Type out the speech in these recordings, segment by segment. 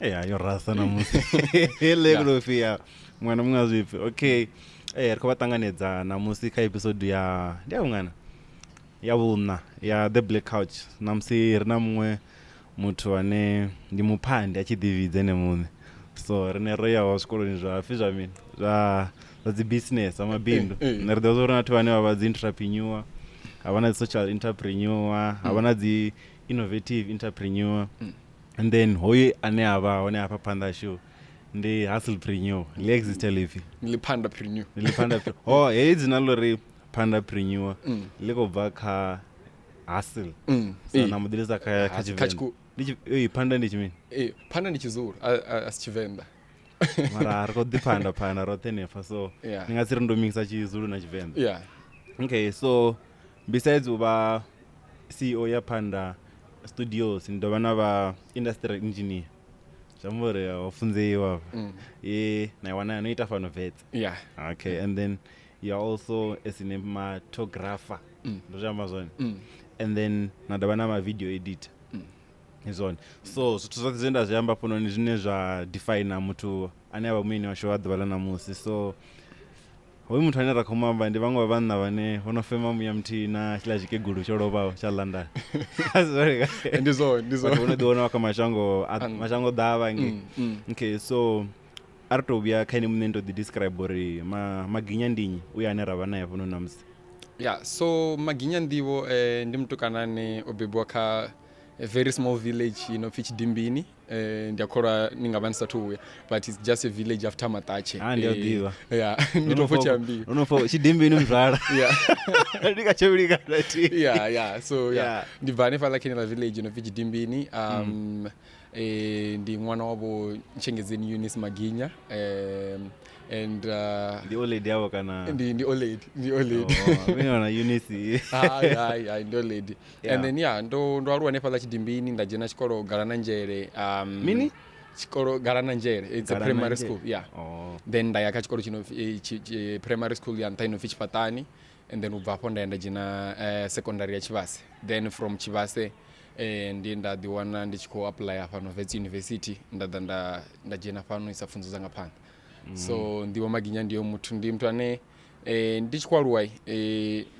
Yeah, you're rasa namusi. Legrofia. Mwana mungazvipi. Okay. Rikovatanganedza namusi ka episode ya ndiyavungana. Yavuna ya The Black Couch. Namusi rina mumwe muthu ane ndi muphanda achidhividze nemune. So rine roya wa zvikoloni zvafi zvamini. Zva dzi business amabindu. Naridozo rina tu vane vava dzi entrepreneur. Havana social entrepreneur, havana dzi innovative entrepreneur. And then hoye ane ava one apa Panda show ndi hustlepreneur exist life Li pandapreneur. Oh dzina lori pandapreneur likobva kha hustle so namudilisa kha Kachiku. Panda ndi chimini Panda ndi chizuru as Venda. mara ariko dipanda rotenefa so ningatsiri ndo mixa chizulu na Venda. Yeah. Okay, so besides uba CEO ya Panda Studios ndo vana va industrial engineer chamore wafunzeiwa na wana anoita fano vet. Yeah. Okay, and then you're also a cinematographer ndo chamazoni and then nadavana ma video editor izoni so zwithu zvote zvenda zviamba pano ni zvine zva define muthu ane ava muini washo wadhivala namusi so hoyu muthu ane rakhomamba ndi vamwe vanna vane vonofema muya mthina chila chikegulu cholovawo cha London Ndizo unodiona waka mashango dava nge okay so aritobuya khaini mune ndo describe uri Maginya ndinyi uye ane rava naye pano namusi. Yeah, so Maginya Ndivho ndi mtukana ane obebwa kha a very small village Chidimbini ndiyakholwa ningabanisa tuya but it's just a village after Matache. Ndiyadiva. Yeah, nditofo chambi. Unofo Chidimbini mzvala. Yeah. Ndikachebulika lati. Yeah, so ndibvane fa lakini la village Chidimbini ndi mwana wabo Nchengezeni Eunice Maginya and the old lady yavo kana the old lady mimi wana Eunice the old lady and then ndo aruwa nepa la Chidimbini ndajena chikolo Galana Njere mini chikolo Galana Njere it's a primary school then ndayaka chikolo chino primary school ya ntaino Chipatani and then ubvapo ndaenda jina secondary ya Chivase then from Chivase ndienda diwana ndichiko apply pano Vets University ndajena pano isafunzo zanga pano so Ndivho Maginya ndiyo muthu ndi muthu ane ndichikwaluwai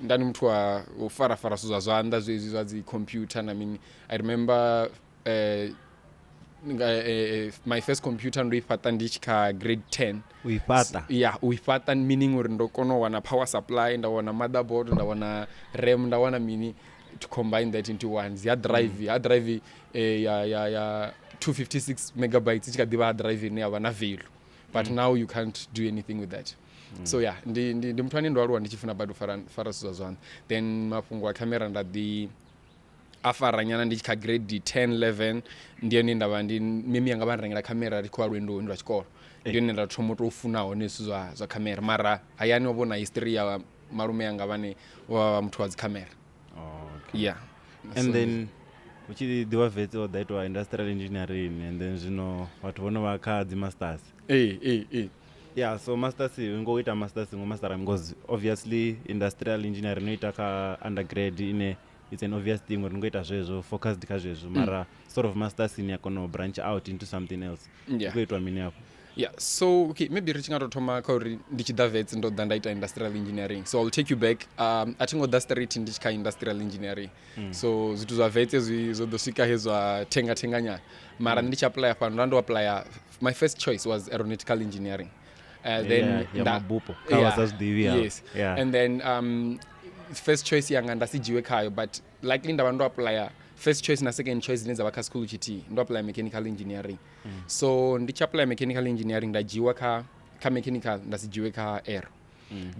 ndani muthu wa ufara suza zwanda zwezi zwa zi computer I mean I remember my first computer ndoipata ndichika grade 10 uipata meaning uri ndokono wana power supply ndawana motherboard ndawana RAM ndawana mini to combine that into one hard drive ya 256 megabytes ichikadiva hard drive ne avana value but now you can't do anything with that so ndi muthu ane ndo aluwa ndichifuna bado fara suza zwana then mafungo a camera ndadi afara nyana ndichika grade 10 11 ndiyo ndava ndi mimi yanga vanrengera camera rikwa rwendo ndo chikolo ndiyo nenda thomoto ufunawo nesu za camera mara hayani wabona history ya malume yanga vane wa muthu wa camera. Yeah. And so, then uchidiwa Vets or that wa industrial engineering and then watu vono vakha dzi masters. Yeah, so masters ngoita masters ngomastera because obviously industrial engineering noita ka undergrad it's an obvious thing uri ngoita zvezvo focused ka zvezvo mara sort of masters in yakono branch out into something else. Kuitwa mini hapo. Yeah, so okay, maybe reaching out to kauri ndichida Vets ndo ndaita industrial engineering. So I'll take you back. Atingo da street ndichika industrial engineering. So zitu za Vets zodosika hezwa tenga mara ndicha apply pa ndo apply my first choice was aeronautical engineering. Then mabupo kawasas divia. Yes. And then first choice yanga ndasijiwe kayo but likely ndabando apply first choice na second choice zineza vaka school chiti ndo apply mechanical engineering. So ndicha apply mechanical engineering ndajiwa ka mechanical ndasijiwe ka air.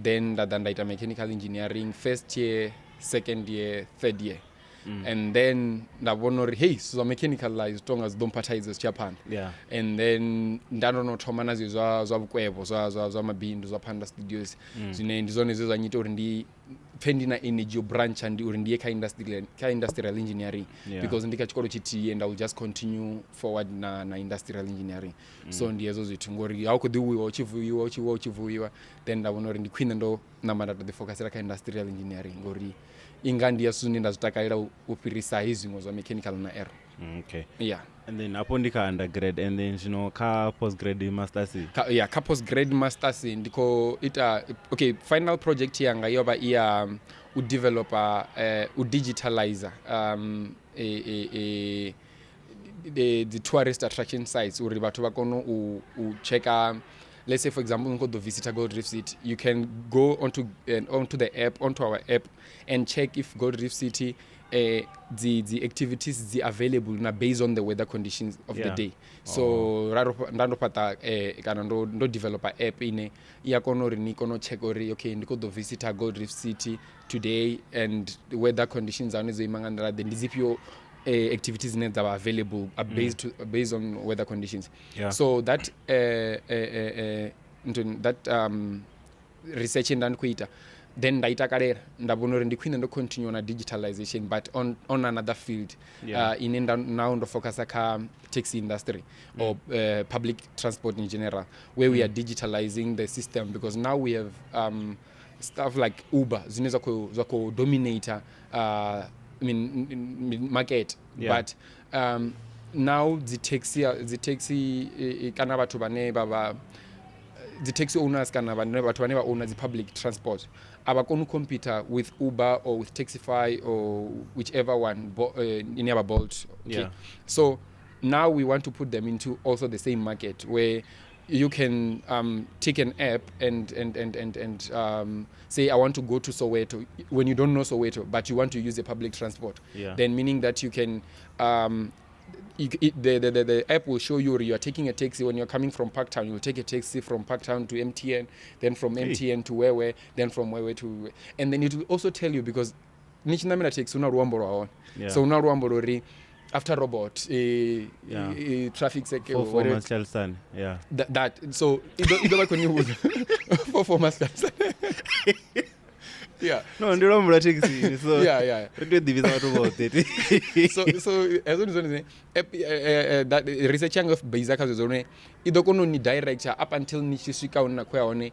Then ndaita mechanical engineering first year, second year, third year. And then ndabonori hey so mechanical like strong as don't parties Japan. And then ndanono thoma nazo zwa bukwebo zwa mabindu zwa Panda Studios zine ndizone zwa nyito uri ndi Phanda energy branch and uri ndiye ka industrial engineering because ndika chikolo chiti and I will just continue forward na industrial engineering. So ndiyezo zithi ngori awukudhiwiwa uchivuyiwa then ndabonori ndikwina ndo namanda the focus ka industrial engineering ngori inga ndi yasu nda zitakalela u fhirisa hezwi zwa mechanical na aero. Okay. Yeah. And then upon the undergrad and then ka postgrad masters. Ka postgrad masters ndiko ita okay, final project yanga yoba iya u developer u digitalizer the tourist attraction sites uri batho ba kono u checka. Let's say for example go to visitor Gold Reef City, you can go onto our app and check if Gold Reef City the activities are available na based on the weather conditions of the day. So ndando pata kana ndo developer app ine ya kono ri ni kono check ori okay ndiko do visitor Gold Reef City today and the weather conditions are nezo imangandara then dizipio activities that are available are based on weather conditions. So that research and kuita then ndaita kalera ndabona uri ndikwina ndo continue na digitalization but on another field. Inenda now ndo focus ka taxi industry or public transport in general where we are digitalizing the system because now we have stuff like Uber zinaweza ku dominator market. But now the taxi kana batho bane baba the taxi owners kana batho bane ba own the public transport abakonu computer with Uber or with Taxify or whichever one in our Bolt. Okay. So now we want to put them into also the same market where you can take an app and say I want to go to Soweto when you don't know Soweto but you want to use the public transport. Then meaning that you can the app will show you are taking a taxi when you're coming from Parktown. You'll take a taxi from Parktown to MTN, then from MTN to where, then from where to, and then it will also tell you because nichinamina taxi una ruamboro so una ruamboro after robot traffic sector for former Chelson. That so it like when you for former Chelson. No, ndiro mbura taxi so ndio divisa watu wote. So as soon as that research yang of Bizaka zone idokono ni director up until nishisika una kwa one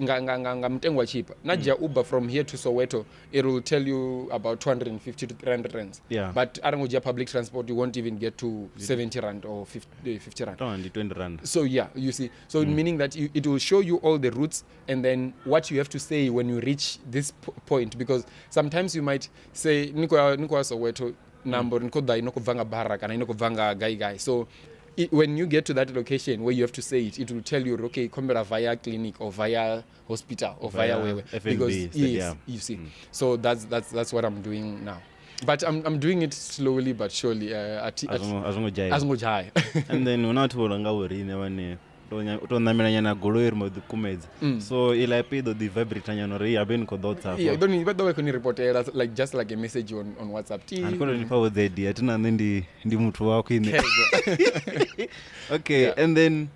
nga mtengwa cheap naja Uber from here to Soweto it will tell you about 250 to 300 rands. But arangoja public transport you won't even get to 70 rand or 50 rand. 20 rand. So you see, so meaning that it will show you all the routes and then what you have to say when you reach this point because sometimes you might say niko Soweto number niko dai noko vanga bara kana noko vanga gai so when you get to that location where you have to say it will tell you okay come via clinic or via hospital or via where because you see. So that's what I'm doing now but I'm doing it slowly but surely azongojai and then unathola ngawuri ne wane utonamela na goloi kumedza so ila pedo the vibrate no ri aben ko dotsa don't but do kuni reportera like just like a message on WhatsApp anko ni power the idea tena ndi muthu wako ine. Okay. And then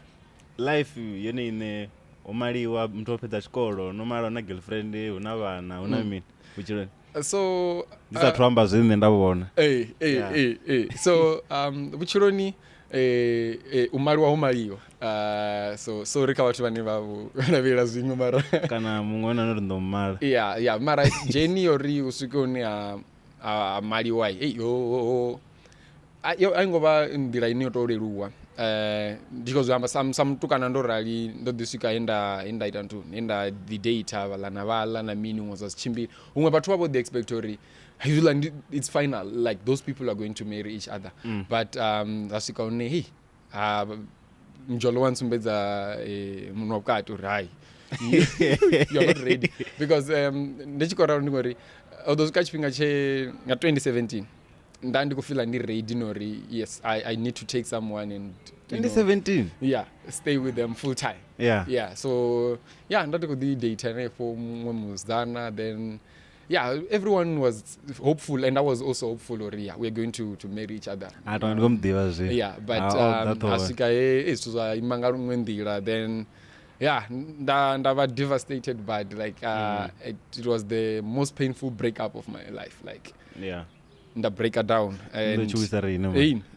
life yene ine omaliwa mtu opedza chikolo no mara na girlfriend una vana una mini kuchira so these tramba zwine ndabona so buchironi umaliwa umaliyo so rika watu vane vavo vanavira zvinhu mara kana mungona no ndo mara mara jeni ori usikoni maliwai aingova ndira ine toreruwa ndikozoamba samtukana ndorali ndodisika enda itantu enda the data vala na mini was chimbiri umwe bathu abo the expectory I feel like it's final like those people are going to marry each other but asika one mjolo wansumbedza munhu wakati rai you're not ready because ndechikora ndingori those kachipinga che 2017 ndandi kufila ni ready nori yes I need to take someone and 2017 stay with them full time so ndati ku the date for muzana then everyone was hopeful and I was also hopeful or we're going to marry each other. I don't go mdiva zve. But asika iswa imanga ngwendira then ndava devastated but like it was the most painful breakup of my life like nda break her down and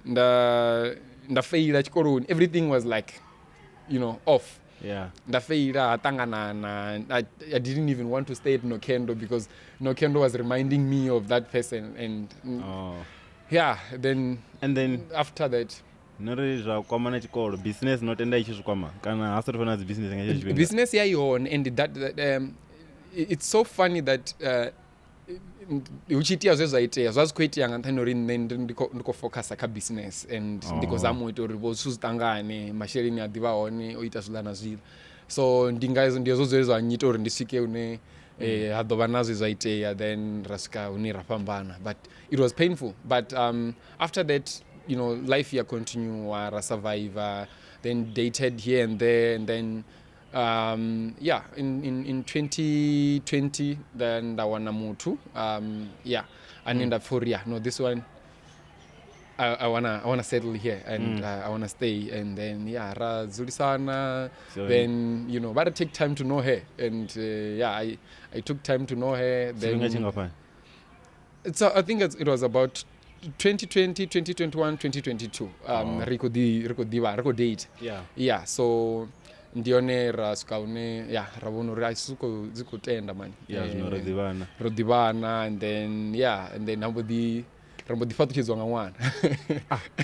nda fail chikoro everything was like off Yeah. ndafeira atangana na I didn't even want to stay at Nokendo because Nokendo was reminding me of that person and yeah, then after that nori zvakwama nechikoro business notenda ichizvikwama kana hasati fana business ngechizvinga business yaiona and that it's so funny that uchitia zvezvaitea zvazvikoitia ngantanori ndikofocusa kabusiness and ndikozamoita uri vosuzitangane masheleni adhivaone oita zvila nazvila so ndizozvezvanyita uri ndisvike une hadhova nazvo zvaitea then rasvika une rapambana but it was painful but after that you know life yacontinue rasurvive then dated here and there and then yeah in 2020 then ndawana mutu and end up for no this one I wanna settle here and I wanna stay and then razulisana so then you know but I take time to know her and I took time to know her then so I think it was about 2020 2021 2022 riko date so ndione rasikaune ravona uri zikutenda mani rodhivana and then rambodhifatuchidzwa ngamwana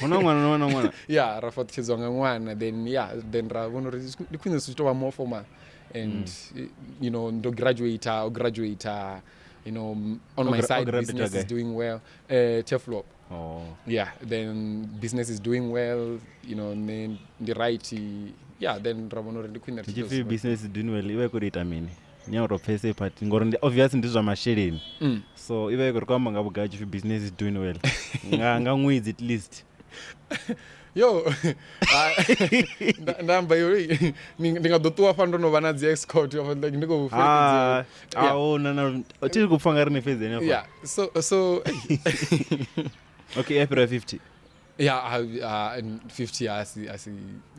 una mwana rafatuchidzwa ngamwana then ravona uri ndikwinze sichitova more formal and you know graduate you know on my side business is doing well Teflop then business is doing well you know the right then ravona ndikwinze if business is doing well iwe kurita mini nyautopfese but ngori obviously ndizva masheleni so iwe kuri kwamba ngabugaji if business is doing well ngamwedzi at least yo ndamba yori ndingadotuwa fandono na escort like ndiko no tiri kupfanga rine phase ene so okay April 50 and 50 years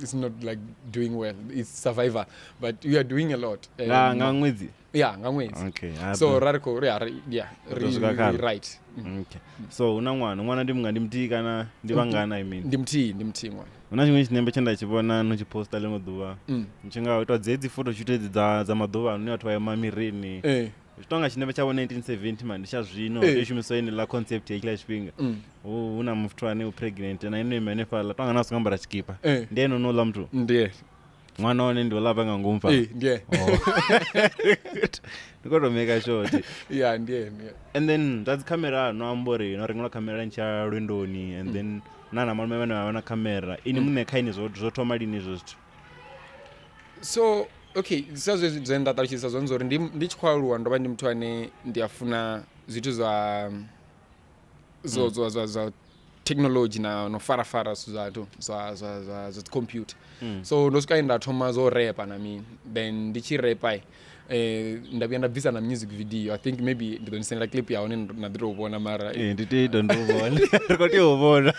it's not like doing well it's survivor but we are doing a lot ngamwedzi ngamwedzi okay so rariko right okay so una mwana ndimti kana ndivangana I mean ndimti mwana una chimwe chinembe chandachivona nochiposta lemwe dhuva nchingaitwa dzedzi photoshoot edzi dza madhuva anoitwa yamamirini chitonga chinembe chavo 1970 man chazvino ishumiswa ine la concept yechila chipinga una mufutwane upregnant na ino imene fala tonga naso ngambara chikipa ndiye nonola mtu ndiye mwana one ndio lava ngangumfa ndiye ndikotomeka short ndiye and then that's camera no ambore no ringona camera ncha rwendoni and then nana mama vana camera ini mune kaini zvotoma lini zvozvo so okay sazwe zenda tachisa zonzori ndichikwaluwa ndoba ndi mtu ane ndiyafuna zitu za technology na no farafara suzato za computer so ndosikaenda thoma zo rap na mimi then ndichirepa ndabia ndabvisa na music video I think maybe ndidonsenda clip yaone nadrobona mara nditito ndobona rikoti ubona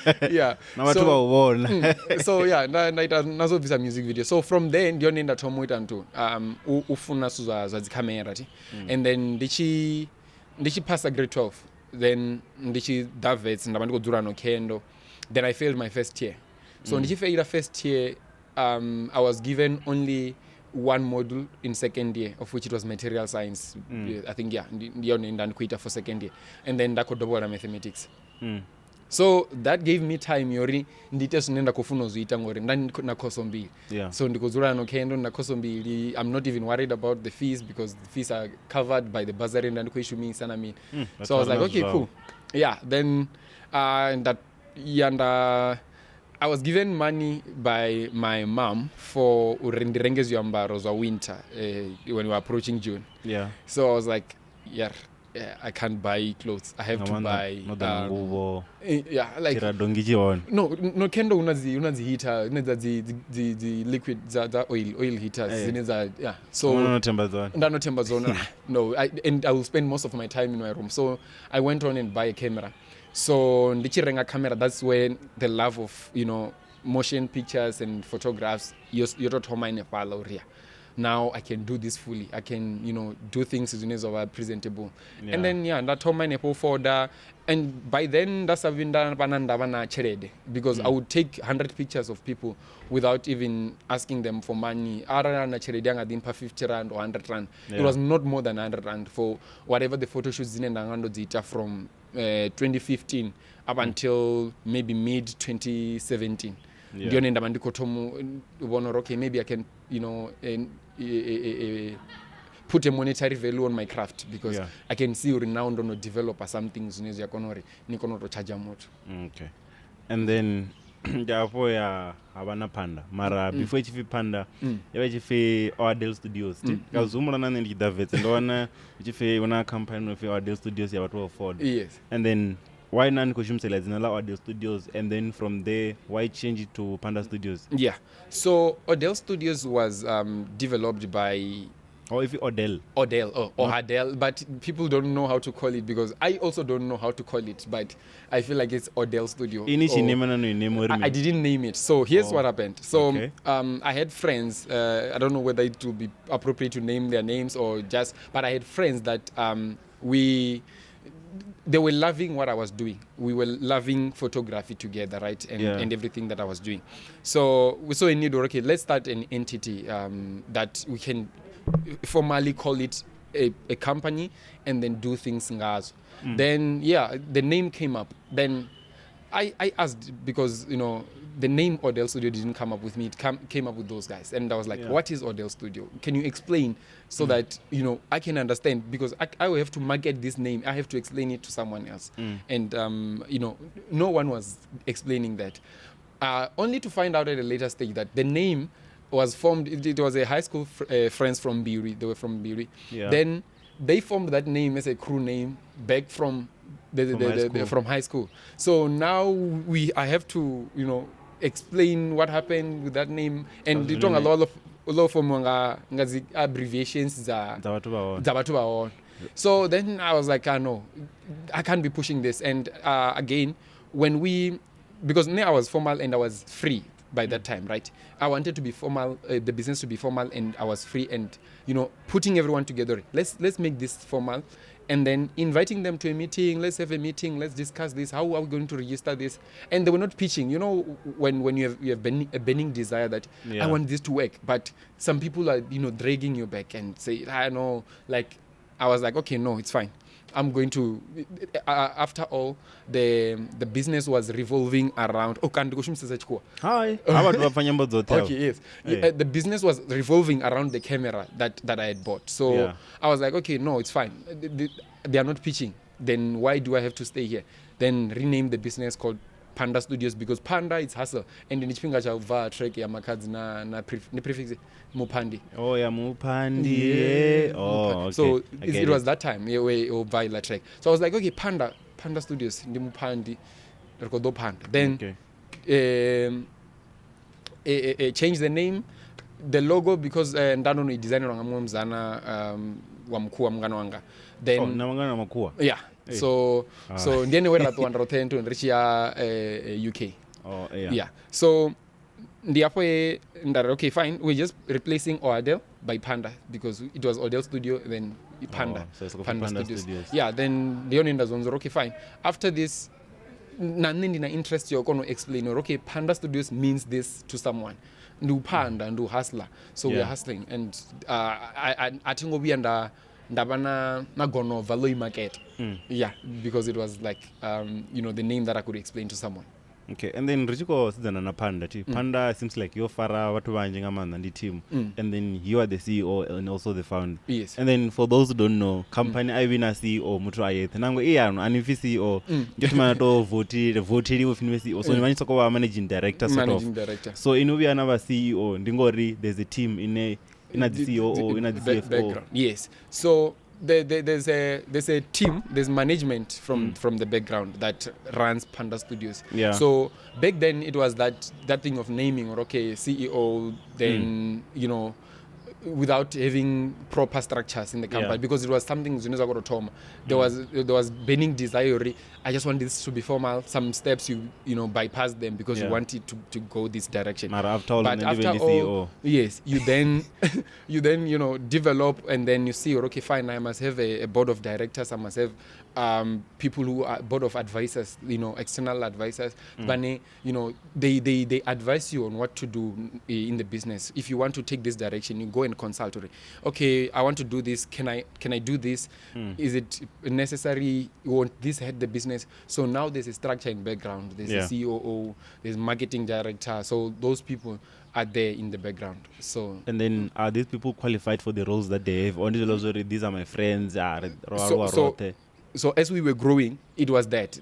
na watu baubona so ndaita nazobvisa music video so from there ndionenda thomoita nto ufuna za camera and then ndichi pass grade 12 then ndichi davets ndaba ndikodzura Nokendo then I failed my first year so ndichi failed first year I was given only one module in second year of which it was material science I think ndiyo ndandikuita for second year and then ndakodobola mathematics so that gave me time yori ndite sinenda kufuna uziita ngori na course mbili so ndikodzura Nokendo na course mbili I'm not even worried about the fees because the fees are covered by the bursary and ndikoishumisa na mimi so I was like okay cool then I was given money by my mom for urendirengezwa ambaro za winter when we were approaching June so I was like I can't buy clothes I have to buy like Nokendo unazi heater uneza the liquid za oil heaters zineza so ndanotemba zona no and I will spend most of my time in my room so I went on and buy a camera so ndichirenga camera that's when the love of you know motion pictures and photographs yotothoma ine phala uria now I can do this fully. I can, do things as are presentable. Yeah. And then that told my nepo folder. And by then that's Venda because I would take 100 pictures of people without even asking them for money. 50 rand or 100 rand. It was not more than 100 rand for whatever the photo shoots in data from 2015 up until maybe mid 2017. Okay, maybe I can, put a monetary value on my craft because I can see renowned on a developer something okay. And then havana Panda mara before chifi Panda yava chifi Ordel Studios kazumula nane ndidavetse ndona chifi una company of Ordel Studios ya watu afford. Yes. And then why none kushumsela zina la Ordel Studios, and then from there why change it to Panda Studios? Yeah, so Ordel Studios was developed by or if Ordel or Adele, but people don't know how to call it because I also don't know how to call it, but I feel like it's Ordel Studio. I didn't name it. So here's what happened. So I had friends, I don't know whether it will be appropriate to name their names or just, but I had friends that they were loving what I was doing. We were loving photography together, right? And everything that I was doing. So we saw a need, okay, let's start an entity that we can formally call it a company and then do things ngazo. Then the name came up. Then I asked because the name Ordel Studio didn't come up with me, it came up with those guys, and I was like, what is Ordel Studio? Can you explain so that I can understand, because I will have to market this name, I have to explain it to someone else. And no one was explaining that, only to find out at a later stage that the name was formed. It was a high school friends from Biri. They were from Biri. Then they formed that name as a crew name back from from high school. So now I have to explain what happened with that name, and a lot of abbreviations So then I was like, no, I can't be pushing this. And again, because now I was formal and I was free by that time, right? I wanted to be formal, the business to be formal, and I was free, and putting everyone together. Let's make this formal, and then inviting them to a meeting. Let's have a meeting. Let's discuss this. How are we going to register this? And they were not pitching. When you have a burning desire that I want this to work, but some people are dragging you back and say, I know. Like I was like, okay, no, it's fine. I'm going to. After all, the business was revolving around. Hi. Okay, yes. Hey. The business was revolving around the camera that I had bought. So I was like, okay, no, it's fine. They are not pitching. Then why do I have to stay here? Then rename the business called Panda Studios, because Panda is hustle, and then chipinga cha track ya makadzi na prefix muphandi. Oh yeah, muphandi. Oh, okay. So it was that time where buy la track. So I was like, okay, Panda Studios ndi muphandi rekodo Panda. Then change the name, the logo, because ndano no designer ngamuzana wa mkuu wa mngano wanga. Then na mngano wa mkuu. Yeah. So ndiye wera to under 10 to reach UK. Oh yeah. Yeah. So ndiapo okay, fine, we're just replacing Ordel by Panda, because it was Ordel Studio, then Panda. So it's Panda Studios. Yeah, then the only zonzo, okay, fine. After this, nani na interest you're going to explain, okay, Panda Studios means this to someone. Ndu Panda, ndu hustler. So we're hustling, and I think we under ndabana nagono value market. Yeah, because it was like the name that I could explain to someone. Okay, and then Richiko sidana na Panda. Panda seems like you're fara watu wanje ngamanda ndi team, and then you are the CEO and also the founder. Yes. And then for those who don't know, company I win a CEO mutu ayethe nango iyano anifi CEO njotima to vote within CEO, so manje soko managing director sort of. Managing director. So inobi another CEO ndingori there's a team in the COO, in the CFO. Background. Yes. So there's a team, there's management from the background that runs Panda Studios. Yeah. So back then it was that thing of naming, or okay, CEO, then without having proper structures in the company, because it was something there was burning desire. I just want this to be formal. Some steps you bypass them because you want it to go this direction. But after all, yes, you then develop, and then you see, okay, fine, I must have a board of directors, I must have people who are board of advisors, external advisors. They advise you on what to do in the business. If you want to take this direction, you go and consult. Okay, I want to do this. Can I do this? Is it necessary? You want this head the business? So now there's a structure in background. There's a COO, there's marketing director. So those people are there in the background. So and then are these people qualified for the roles that they have? Or these are my friends. So as we were growing, it was that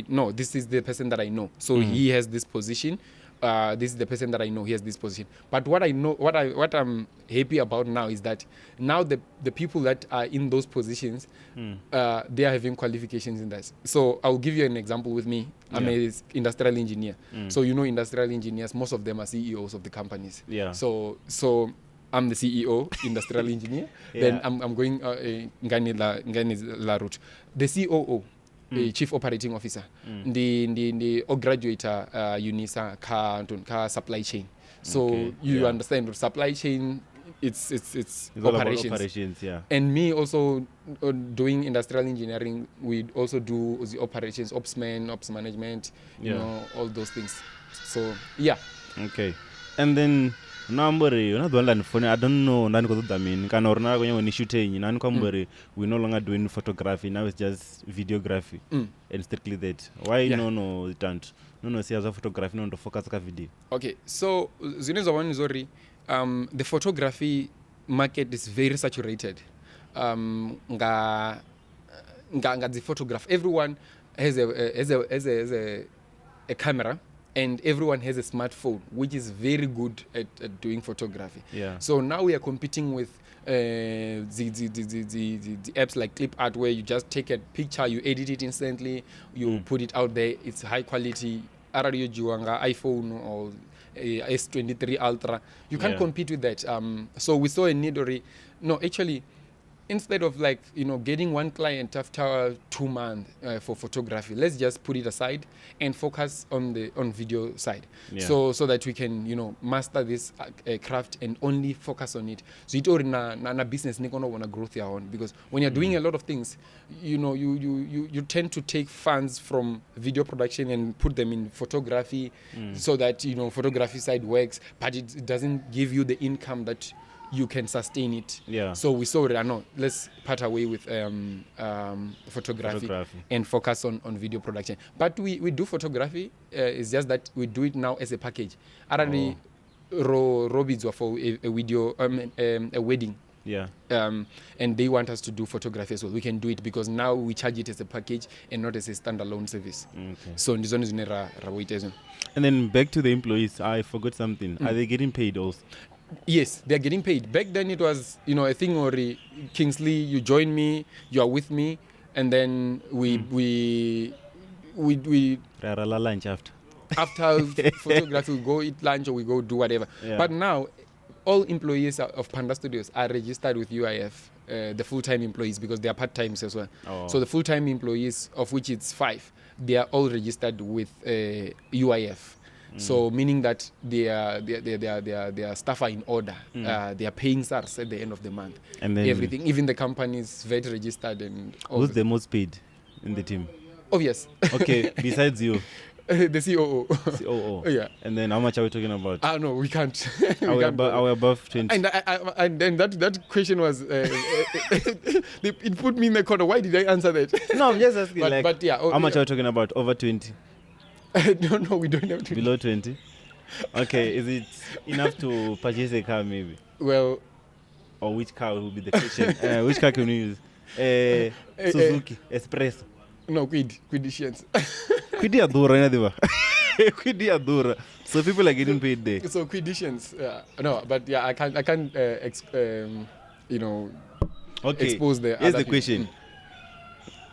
no, this is the person that I know. So he has this position. This is the person that I know. He has this position. But what I'm happy about now is that now the people that are in those positions, they are having qualifications in that. So I'll give you an example with me. I'm an industrial engineer. So industrial engineers, most of them are CEOs of the companies. Yeah. So I'm the CEO, industrial engineer. Then I'm going Ngani la route. The COO, Chief Operating Officer, the graduator UNISA car supply chain. So you understand supply chain. It's operations. And me also doing industrial engineering. We also do the operations, ops management. All those things. So okay, and then. I don't know. We're no longer doing photography. Now it's just videography and strictly that. Why no don't? No see as a photography no focus ka video. Okay, so the photography market is very saturated. The photograph. Everyone has a camera. And everyone has a smartphone, which is very good at doing photography. Yeah. So now we are competing with the apps like Clip Art, where you just take a picture, you edit it instantly, you put it out there. It's high quality. iPhone or S23 Ultra. You can't compete with that. So we saw a need actually. Instead of getting one client after 2 months for photography, let's just put it aside and focus on video side. So that we can master this craft and only focus on it. So it already na business ni kono wanna growth your own, because when you're doing a lot of things, you tend to take funds from video production and put them in photography, so that photography side works, but it doesn't give you the income that you can sustain it. So we saw let's part away with photography and focus on video production. But we do photography. It's just that we do it now as a package. Robids were for a video, a wedding. And they want us to do photography as well. We can do it because now we charge it as a package and not as a standalone service. So this one is and then back to the employees. I forgot something. Are they getting paid also? Yes, they're getting paid. Back then it was, a thing or Kingsley, you join me, you are with me, and then we lunch after photography, we go eat lunch or we go do whatever. But now all employees of Panda Studios are registered with UIF, the full-time employees, because they are part-times as well. So the full-time employees, of which it's 5, they are all registered with UIF. So meaning that their staff are in order. They are paying SARS at the end of the month. And then everything, even the company is VAT registered and all. Who's the most paid in the team? Obvious. Okay, besides you. The COO. COO. Yeah. And then how much are we talking about? No, we can't. Are we above 20? And then that question was it put me in the corner. Why did I answer that? No, I'm just asking. But how much are we talking about? Over 20? No, we don't have to. Below 20? Okay, is it enough to purchase a car maybe? Well, or which car will be the question? Which car can we use? Suzuki, Espresso. No, Quidicians. Quidi adura, Quidi adura. So people are getting paid there. So Quidicians, no, but I can't expose the. Here's the question.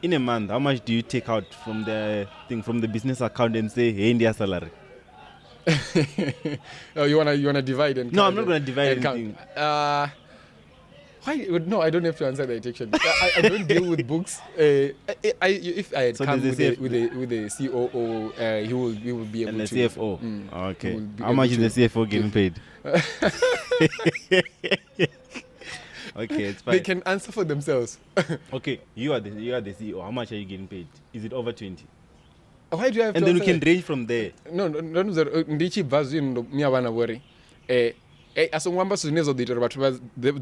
In a month, how much do you take out from the business account and say, hey, India salary? Oh, you wanna divide and No, I'm not gonna divide anything. Why? No, I don't have to answer that actually. I don't deal with books. If I had So come there's with a a COO, he will be able And the to. CFO. He Okay. will be How able much is to the CFO getting paid? Okay, it's They fine. can answer for themselves. Okay, you are the CEO. How much are you getting paid? Is it over 20? Why do I have And to then we answer can that? range from there. No, ndichi bvazi ndo mia vana vori asongwamba zwithu zwine zwo ḓo ita uri vhathu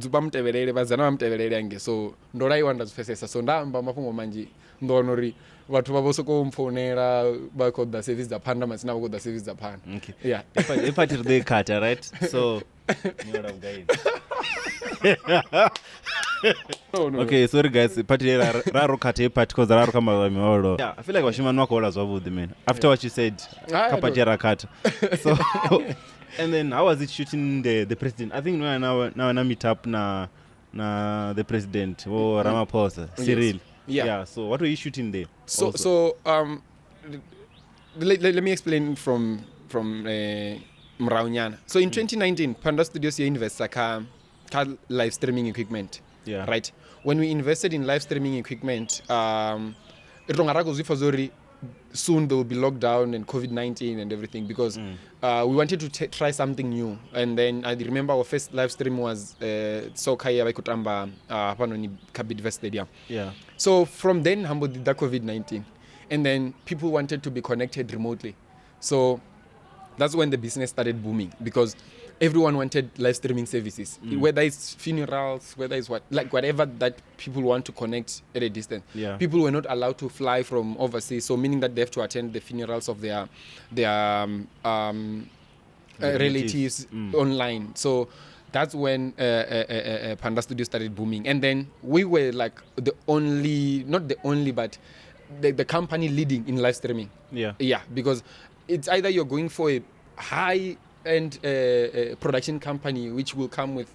vha mutevhelele vhadzana vha mutevhelele ange so ndo laiwa nda zwi pfesesa so nda amba mafhungo manzhi ndo wana uri vhathu vha vho sokou mpfounela vha khou ḓa service dza Panda masina vha khou ḓa service dza Panda. Okay. Yeah. If I did the cut, right? So, you know what I'm going. No. Okay, sorry guys. Party raro kate part because raro kama miolo. Yeah, I feel like washimani wako wala zwavudi man. After what you said, kapatira cut. So, and then how was it shooting the president? I think now meet up na the president or Ramaphosa, Cyril. Yes. Yeah. So what were you shooting there? So let me explain from Mraunyana. So in 2019, Panda Studios here invests ka live streaming equipment. Yeah. Right. When we invested in live streaming equipment, soon there will be lockdown and COVID-19 and everything because we wanted to try something new. And then I remember our first live stream was Sokaya Baikutamba Panoni Kabit Stadium. Yeah. So from then, Hambo did the COVID-19. And then people wanted to be connected remotely. So that's when the business started booming because everyone wanted live streaming services, whether it's funerals, whether it's whatever that people want to connect at a distance. Yeah. People were not allowed to fly from overseas, so meaning that they have to attend the funerals of their relatives online. So that's when Panda Studio started booming. And then we were like not the only, but the company leading in live streaming. Yeah. Yeah, because it's either you're going for a high-end production company which will come with,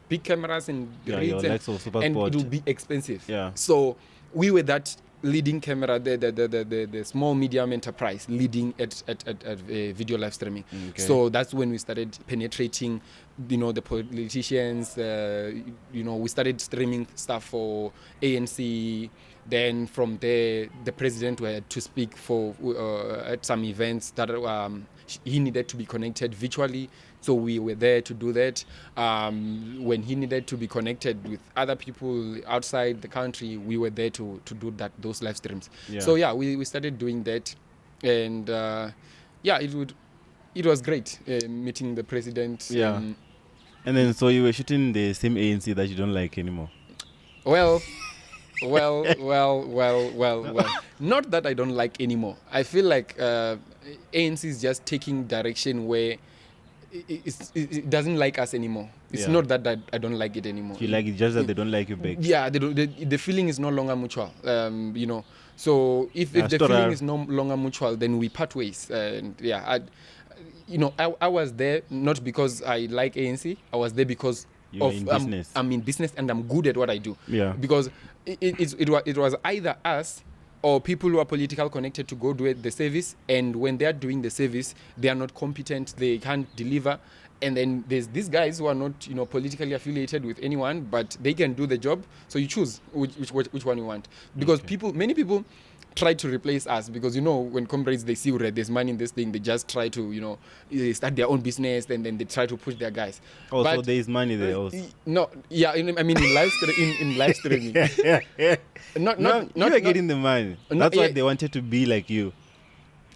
big cameras and rigs and it will be expensive. Yeah. So we were that leading camera, the small medium enterprise leading at video live streaming. Okay. So that's when we started penetrating, the politicians. We started streaming stuff for ANC. Then from there, the president had to speak for at some events that he needed to be connected virtually. So we were there to do that. When he needed to be connected with other people outside the country, we were there to do those live streams. Yeah. So yeah, we started doing that, and it was great meeting the president. Yeah. And then so you were shooting the same ANC that you don't like anymore. Well. Not that I don't like anymore. I feel like ANC is just taking direction where it doesn't like us anymore. It's not that I don't like it anymore. You like it just that they don't like you back. Yeah, the feeling is no longer mutual. So if the feeling is no longer mutual, then we part ways. And yeah, I was there not because I like ANC. I was there because I'm in business and I'm good at what I do. Yeah. Because it was either us or people who are political connected to go do the service, and when they are doing the service, they are not competent, they can't deliver, and then there's these guys who are not politically affiliated with anyone, but they can do the job. So you choose which one you want, because many people try to replace us because when comrades they see there's money in this thing, they just try to start their own business, and then they try to push their guys. Also, but there is money there also. No, yeah, in live streaming. You are getting the money. That's why they wanted to be like you.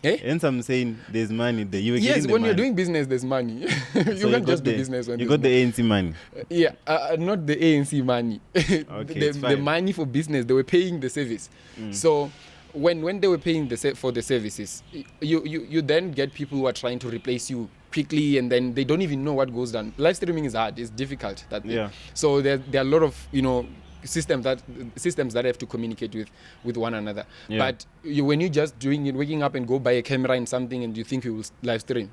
Hence I'm saying there's money there. You were getting the money. Yes, when you're doing business, there's money. You can't just do business when you got the ANC money. Yeah, not the ANC money. Okay, the money for business, they were paying the service. So when they were paying for the services, you then get people who are trying to replace you quickly, and then they don't even know what goes down. Live streaming is hard. It's difficult. So there are a lot of systems that have to communicate with one another. Yeah. But when you're just doing it, waking up and go buy a camera and something, and you think you will live stream,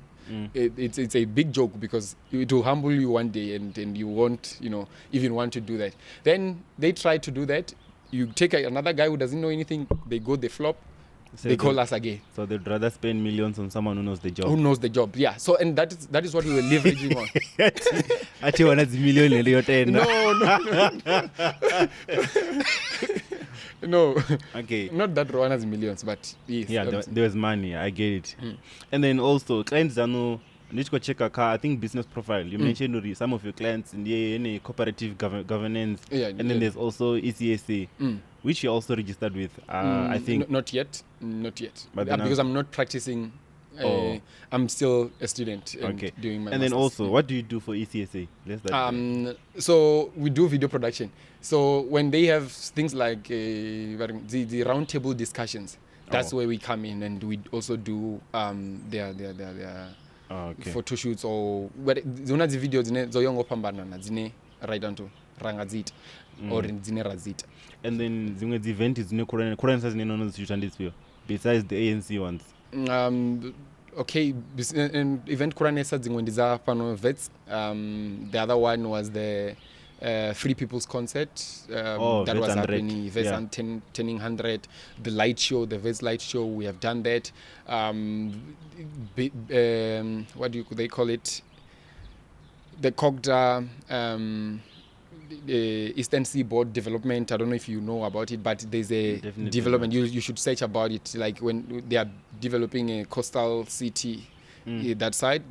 it's a big joke because it will humble you one day, and you won't even want to do that. Then they try to do that. You take another guy who doesn't know anything, they flop, So they call us again. So they'd rather spend millions on someone who knows the job. Who knows the job? Yeah. So and that is what we were leveraging on. Actually, one has million in your ten. No. Okay. Not that one has millions, but yes. Yeah, there was money. I get it. And then also clients are no. Need to go check a car. I think business profile. You mentioned already some of your clients in the cooperative governance. Yeah, and then there's also ECSA, which you also registered with. I think not yet. But Because I'm not practicing. I'm still a student and doing my. And then also, what do you do for ECSA? So we do video production. So when they have things like the roundtable discussions, that's where we come in, and we also do their photo shoots or zona the videos zoyongo pambana zine right onto rangazit or zine razit. And then the event is no current has no besides the ANC ones. Okay, and event kuranesa dzingwendiza pano vets. The other one was the Free People's Concert that was happening. Vets turning 100. The light show, the Vets light show, we have done that. What do they call it? The Kogda Eastern Seaboard Development. I don't know if you know about it, but there's a development. You should search about it. Like when they are developing a coastal city that side.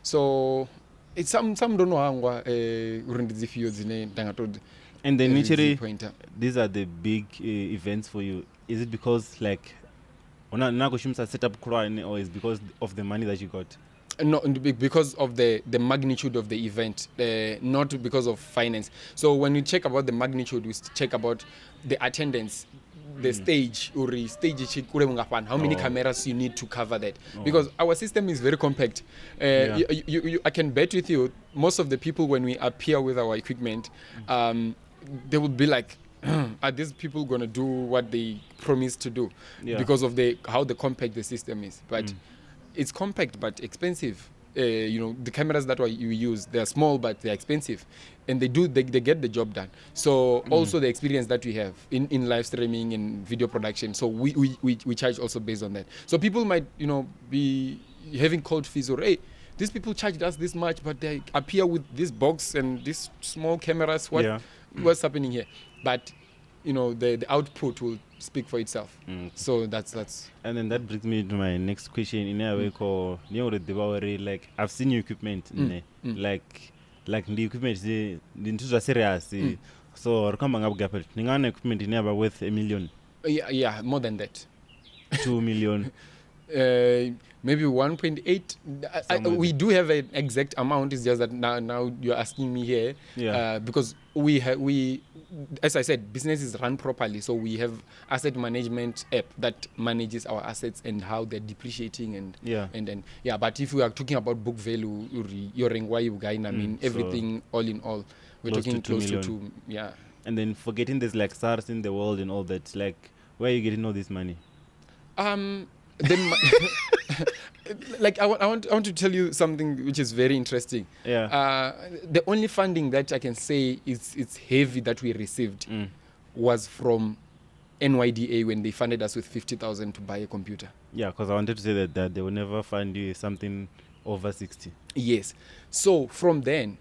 So it's some don't know how and then naturally these are the big events for you. Is it because like set up or is because of the money that you got? No, because of the magnitude of the event, not because of finance. So when we check about the magnitude, we check about the attendance, the stage, how many cameras you need to cover that. Because our system is very compact. I can bet with you, most of the people when we appear with our equipment, they would be like, are these people going to do what they promised to do? Because of how the compact the system is. But it's compact but expensive. The cameras that you use, they're small but they're expensive, and they get the job done. So also the experience that we have in live streaming and video production, so we charge also based on that. So people might be having cold fees or hey, these people charged us this much, but they appear with this box and these small cameras. What's happening here? But the output will speak for itself. So that's. And then that brings me to my next question. In a way, called like I've seen your equipment, like the equipment the serious. So equipment never worth $1 million. Yeah, more than that. 2 million. Maybe 1.8. We do have an exact amount. It's just that now you're asking me here. Because we as I said, business is run properly. So we have asset management app that manages our assets and how they're depreciating and then But if we are talking about book value, everything all in all, we're talking close to 2. Yeah. And then forgetting there's like SARS in the world and all that. Like, where are you getting all this money? Like I want to tell you something which is very interesting. The only funding that I can say it's heavy that we received was from NYDA when they funded us with 50,000 to buy a computer. Yeah, because I wanted to say that they will never fund you something over 60. Yes. So from then,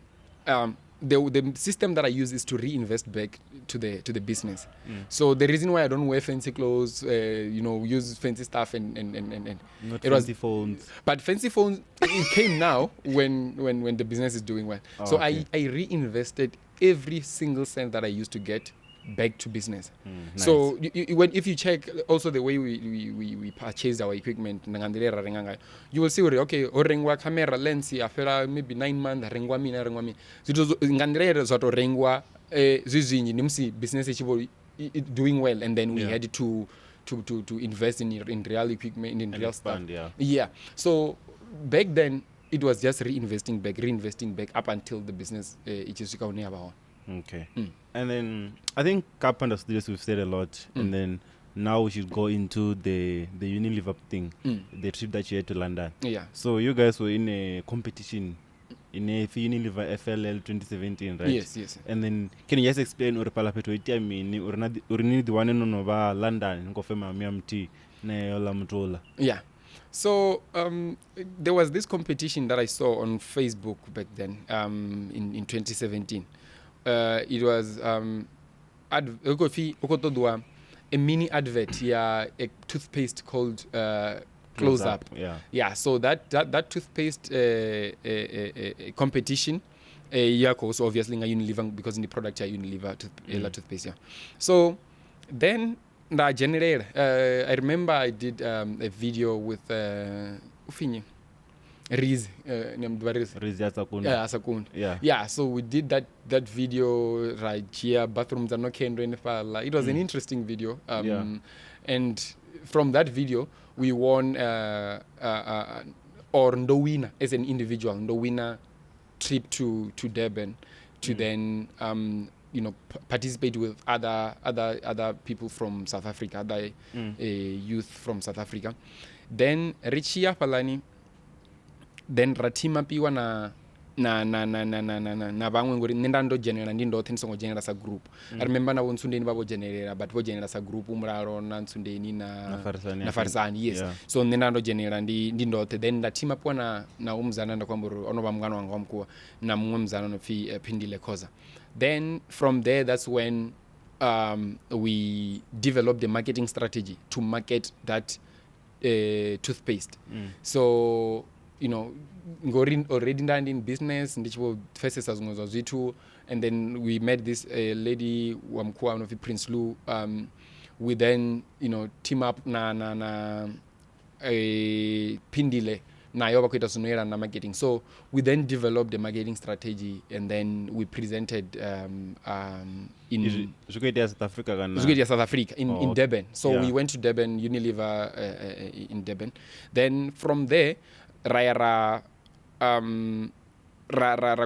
the system that I use is to reinvest back to the business. So the reason why I don't wear fancy clothes, use fancy stuff and not fancy phones. But fancy phones it came now when the business is doing well. So I reinvested every single cent that I used to get back to business. Nice. So if you check also the way we purchase our equipment, you will see okay, orengwa camera lens after maybe 9 months rengwa mi ngandere zato rengwa zizinyi nimsi business is doing well, and then we had to invest in real equipment, in real stuff. So back then it was just reinvesting back up until the business it is about. Okay. And then I think Panda studios we've said a lot, and then now we should go into the Unilever thing, the trip that you had to London. So you guys were in a competition in a Unilever FLL 2017, right? Yes. And then can you just explain or palapeto iti I mean or the one in Nova London ngofema miamti neyola mutula. Yeah. So there was this competition that I saw on Facebook back then in 2017. It was a mini advert, a toothpaste called Close Up. Yeah, so that toothpaste competition, so obviously Unilever, because in the product Unilever toothpaste. Yeah. So then I remember I did a video with Riz, yeah, so we did that video right here. Bathrooms are not kindred. It was an interesting video. And from that video, we won or no winner as an individual, no winner trip to Durban to then participate with other people from South Africa, other youth from South Africa. Then Richia Palani. Then ratima piwa na vamwe ngori nenda ndo general ndindo tensongo general sa group. I remember na Nsundeni babo general but bo general sa group umraro na Nsundeni na Farisani, yes. So nenda ndo general ndindo then ratima piwa na umzana ndo kwamburu ono bamngano wangu mkuu na mzana no Pindile Khoza. Then from there that's when we developed the marketing strategy to market that toothpaste. So already done in business, and then we met this lady wamkua of Prince Lou. We then team up na Pindile na yoba kwita sunera na marketing. So we then developed the marketing strategy, and then we presented in South Africa in Durban. So we went to Durban, Unilever in Durban. Then from there ra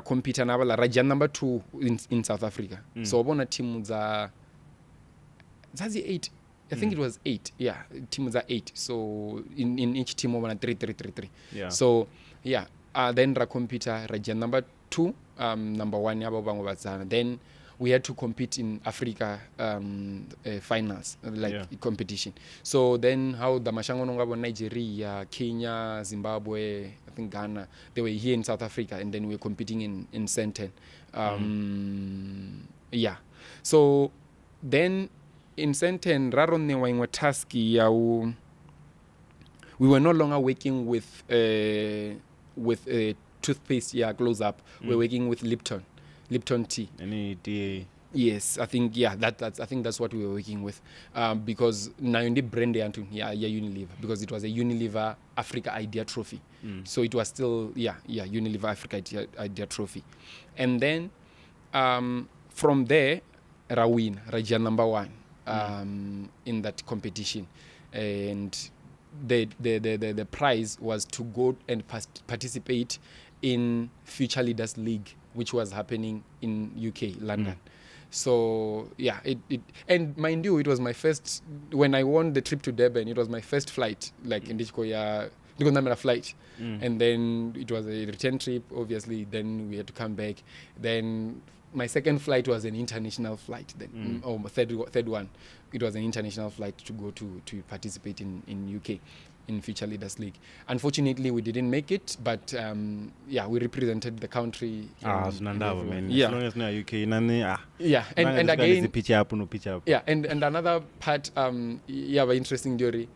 compete na bala raja number 2 in South Africa. So bona team za 8. I think it was 8. Yeah, teams are 8. So in each team over 3. Yeah. So yeah, then ra compete raja number 2, number 1 yabo bango bazana. Then we had to compete in Africa finals, competition. So then how the mashango Nigeria, Kenya, Zimbabwe, I think Ghana, they were here in South Africa, and then we were competing in Senten. Yeah. So then in Senten, Raron wa taski we were no longer working with toothpaste, Close Up. We're working with Lipton tea. Any tea? Yes, I think that's what we were working with, because now in the brand Unilever, because it was a Unilever Africa Idea Trophy. So it was still Unilever Africa Idea Trophy, and then from there Raja number 1 in that competition, and the prize was to go and participate in Future Leaders League, which was happening in UK, London. So yeah, and mind you, it was my first, when I won the trip to Durban, it was my first flight, like in this flight. And then it was a return trip, obviously. Then we had to come back. Then my second flight was an international flight. Then third one, it was an international flight to go to participate in UK. In Future Leaders League. Unfortunately, we didn't make it, but we represented the country. Yeah. As long as no UK, yeah, and again, pitch up. Yeah, and another part, interesting story.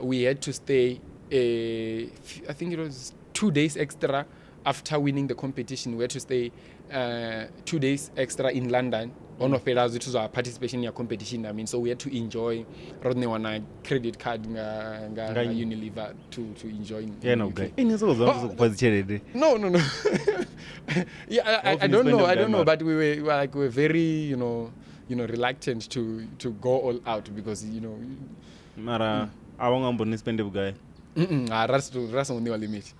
We had to stay. I think it was 2 days extra after winning the competition. We had to stay 2 days extra in London. One of it was our participation in your competition. I mean, so we had to enjoy Rodney Wana credit card Unilever to enjoy. No. Yeah, I don't know, but we were very reluctant to go all out because Mara, I won't go spend the guy. Rasa undiwa limit.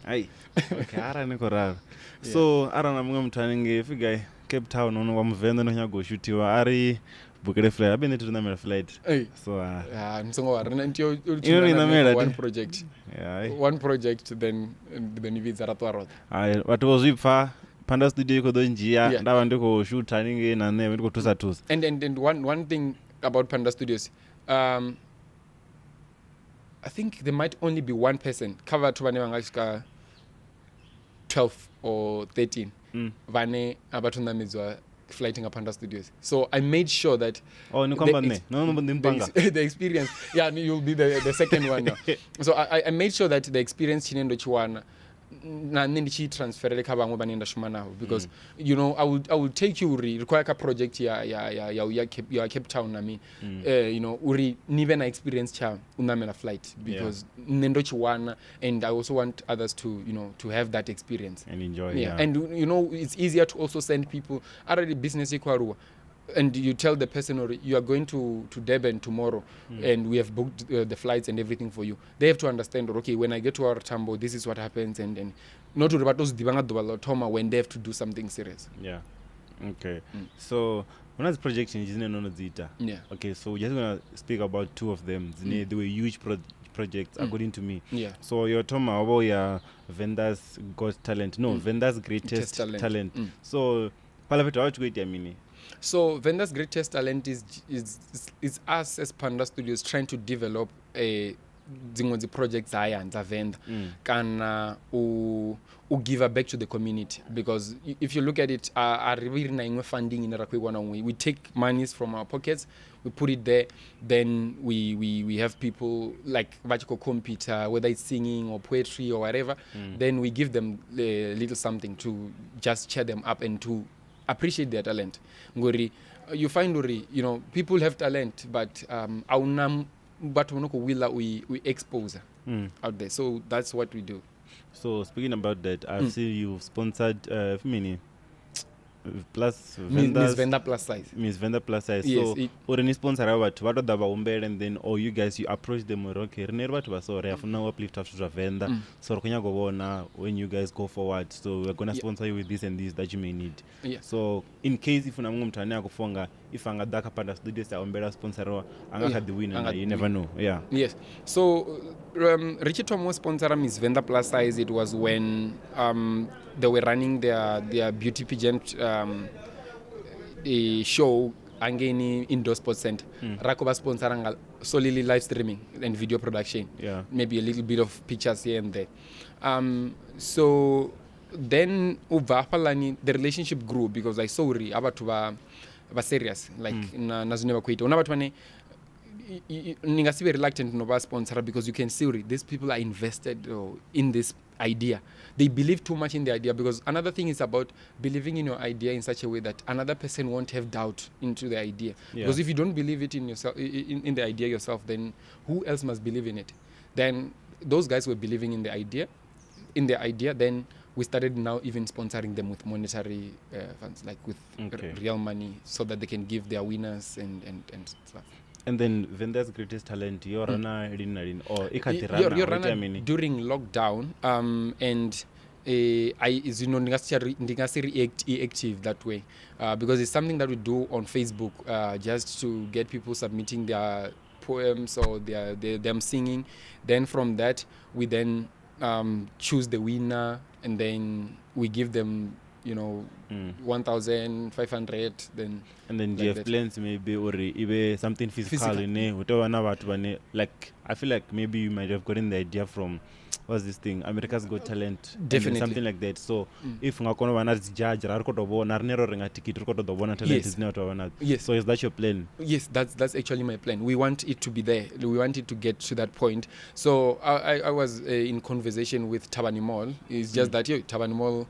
Ai. Okay, ara niko rara. So, ara na munga mtaninge guy Cape Town ono wa Venda no nyago shootiwa ari bukere flight. Abene tu na flight. So nsongo wa ntio one project. Yeah. One project then niviza ratwa. What was it fa Panda studio iko do njia ndawa ndiko shoot aninge na ne ndiko tusa. And one thing about Panda Studios, I think there might only be one person cover to vane 12 or 13 vane abatunamidzwa flighting up Panda Studios. So I made sure that the experience, yeah, you'll be the second one now. So I made sure that the experience chinendo chiwana na nendichi transfer ka bangwe banenda shuma naho, because you know I will take you require a project ya Cape Town na me you know uri nive na experience cha unamela flight, because nendo chiwana, and I also want others to, you know, to have that experience and enjoy. And you know it's easier to also send people already business ikwarua, and you tell the person, or you are going to Durban tomorrow and we have booked the flights and everything for you. They have to understand, okay, when I get to our Tambo, this is what happens, and not to rebatos dibanga dobalotoma when they have to do something serious. Okay. So one of the projects is Zita. Okay, so we're just gonna speak about two of them. They were huge projects according to me. So your Toma about your Venda's Got Talent. No, Venda's Greatest Talent. So Palaveta, what you mean? So Venda's Greatest Talent is us as Panda Studios trying to develop a the projects and Venda can give back to the community, because if you look at it, funding in we take monies from our pockets, we put it there, then we have people like Vachiko computer, whether it's singing or poetry or whatever, then we give them a little something to just cheer them up and to appreciate their talent. Ngori, you find you know, people have talent, but we expose out there. So that's what we do. So speaking about that, I've seen you've sponsored many plus Miss Venda plus size. Miss Venda plus size. Yes, so already sponsor what the and then or you guys you approach them okay so have now uplift after Venda. So when you guys go forward, so we're gonna sponsor you with this and this that you may need. So in case if if Daka Panda Studios sponsor had the winner, you never know. Yes. So Richie Tomo sponsor Miss Venda plus size. It was when they were running their beauty pageant a show angeni indoor sports center. Rakoba sponsoranga solely live streaming and video production. Maybe a little bit of pictures here and there. So then the relationship grew, because I saw about serious like nazuneva kuita unabatwane ningasibe reluctant no sponsor, because you can see these people are invested in this idea. They believe too much in the idea, because another thing is about believing in your idea in such a way that another person won't have doubt into the idea. Because if you don't believe it in yourself, in the idea yourself, then who else must believe in it? Then those guys were believing in the idea, then we started now even sponsoring them with monetary funds, like with real money, so that they can give their winners and stuff. And then Venda's Greatest Talent, you're runner during lockdown, and I is active that way, because it's something that we do on Facebook, just to get people submitting their poems or them singing. Then from that we then choose the winner, and then we give them 1,500. Then and then do you have plans maybe or even something physical like I feel like maybe you might have gotten the idea from what's this thing, America's Got Talent, definitely something like that. So if ngakono wana judge yes, so is that your plan? Yes, that's actually my plan. We want it to be there. We want it to get to that point. So I was in conversation with Tabani Mall. It's just that Tabani Mall,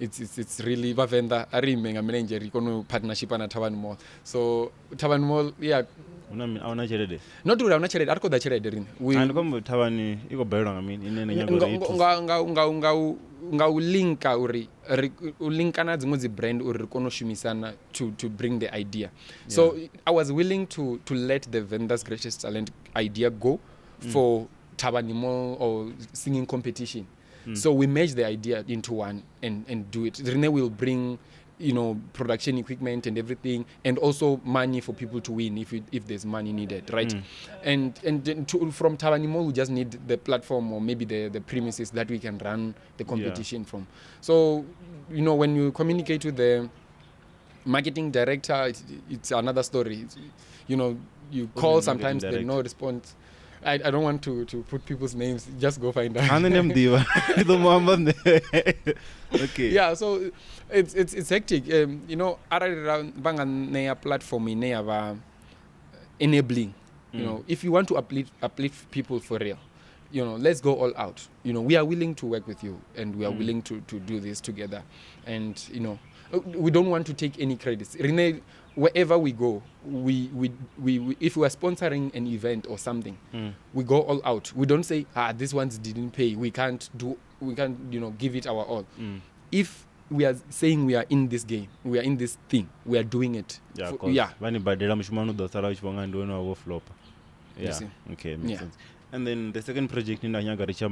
it's really Venda arimenga manager ikono partnership na Tabani Mall. So Tabani Mall, not to una chere arko da chere derin we and come Tabani iko bayro nga ulinka ulinkana zingozi brand uri kono shumisana to bring the idea. So I was willing to let the Venda's Greatest Talent idea go for Tabani Mall or singing competition. So we merge the idea into one and do it. Rene will bring production equipment and everything, and also money for people to win if there's money needed, right? And from Tabani Mall, we just need the platform or maybe the premises that we can run the competition from. So when you communicate with the marketing director, it's another story. You call, sometimes there's no response. I don't want to put people's names. Just go find out. And then Ndivho. Okay. Yeah, so it's hectic. You know, banga platform in enabling. You know, if you want to uplift people for real, you know, let's go all out. You know, we are willing to work with you, and we are willing to do this together. And you know, we don't want to take any credits. Rene, wherever we go, we if we are sponsoring an event or something, we go all out. We don't say, these ones didn't pay. We can't you know, give it our all. If we are saying we are in this game, we are in this thing, we are doing it. Yeah. Yeah. Okay, makes sense. And then the second project in Anyagaricha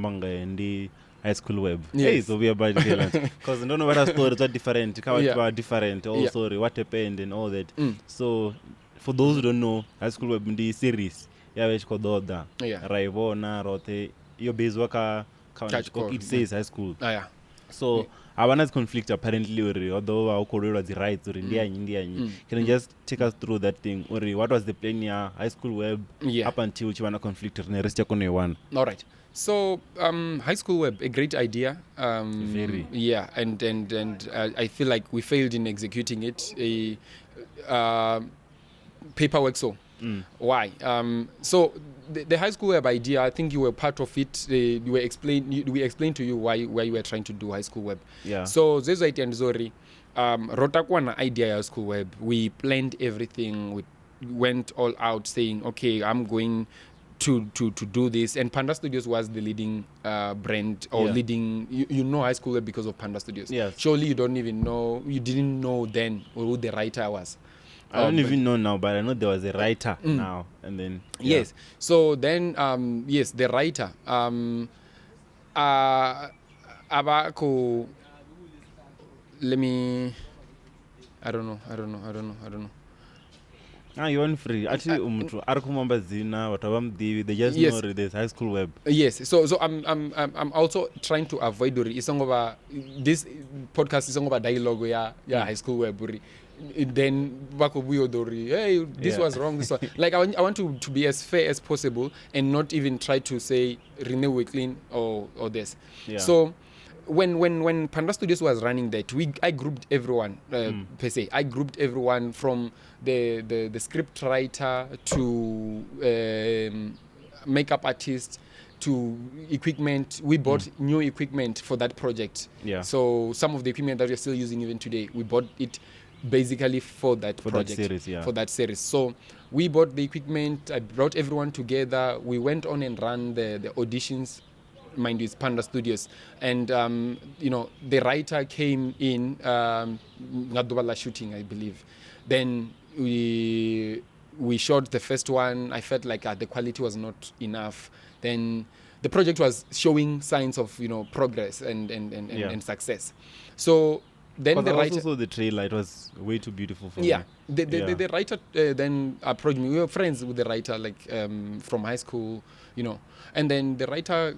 and the high school web. Yes. Hey, so we are about because don't know what our stories are different, how are different, sorry, what happened and all that. So for those who don't know, high school web in the series, which called Doda, Raivona, Rote, your base worker, it says high school. So Havana's conflict apparently, although our career was the right to India, can you just take us through that thing? Or what was the plan here, high school web, up until Chivana conflict in the rest of one? All right. So high school web, a great idea. Very. Yeah, and I feel like we failed in executing it. Paperwork so. Why? So the high school web idea, I think you were part of it. We explained to you why you were trying to do high school web. Yeah. So Zezo and Zori, Rotakwana idea high school web. We planned everything. We went all out saying, okay, I'm going to do this. And Panda Studios was the leading brand or leading. You know high school web because of Panda Studios. Yes. Surely you didn't know then who the writer was. I don't even know now, but I know there was a writer now, and then yes. So then, yes, the writer. Abako. Let me. I don't know. You want free? Actually, they just know this high school web. Yes. So I'm also trying to avoid this podcast is about dialogue. Yeah, high school web. Then hey, this was wrong. This one. Like I want to be as fair as possible and not even try to say Rene Wicklin or this. Yeah. So when Panda Studios was running that, I grouped everyone per se. I grouped everyone from the script writer to makeup artist to equipment. We bought new equipment for that project. Yeah. So some of the equipment that we're still using even today, we bought it basically for that project. For that series. So we bought the equipment. I brought everyone together. We went on and ran the auditions. Mind you, it's Panda Studios. And, you know, the writer came in, Ngadubala shooting, I believe. Then we shot the first one. I felt like the quality was not enough. Then the project was showing signs of, you know, progress and success. So then the writer also saw the trailer. It was way too beautiful for me. The writer then approached me. We were friends with the writer, like from high school, you know. And then the writer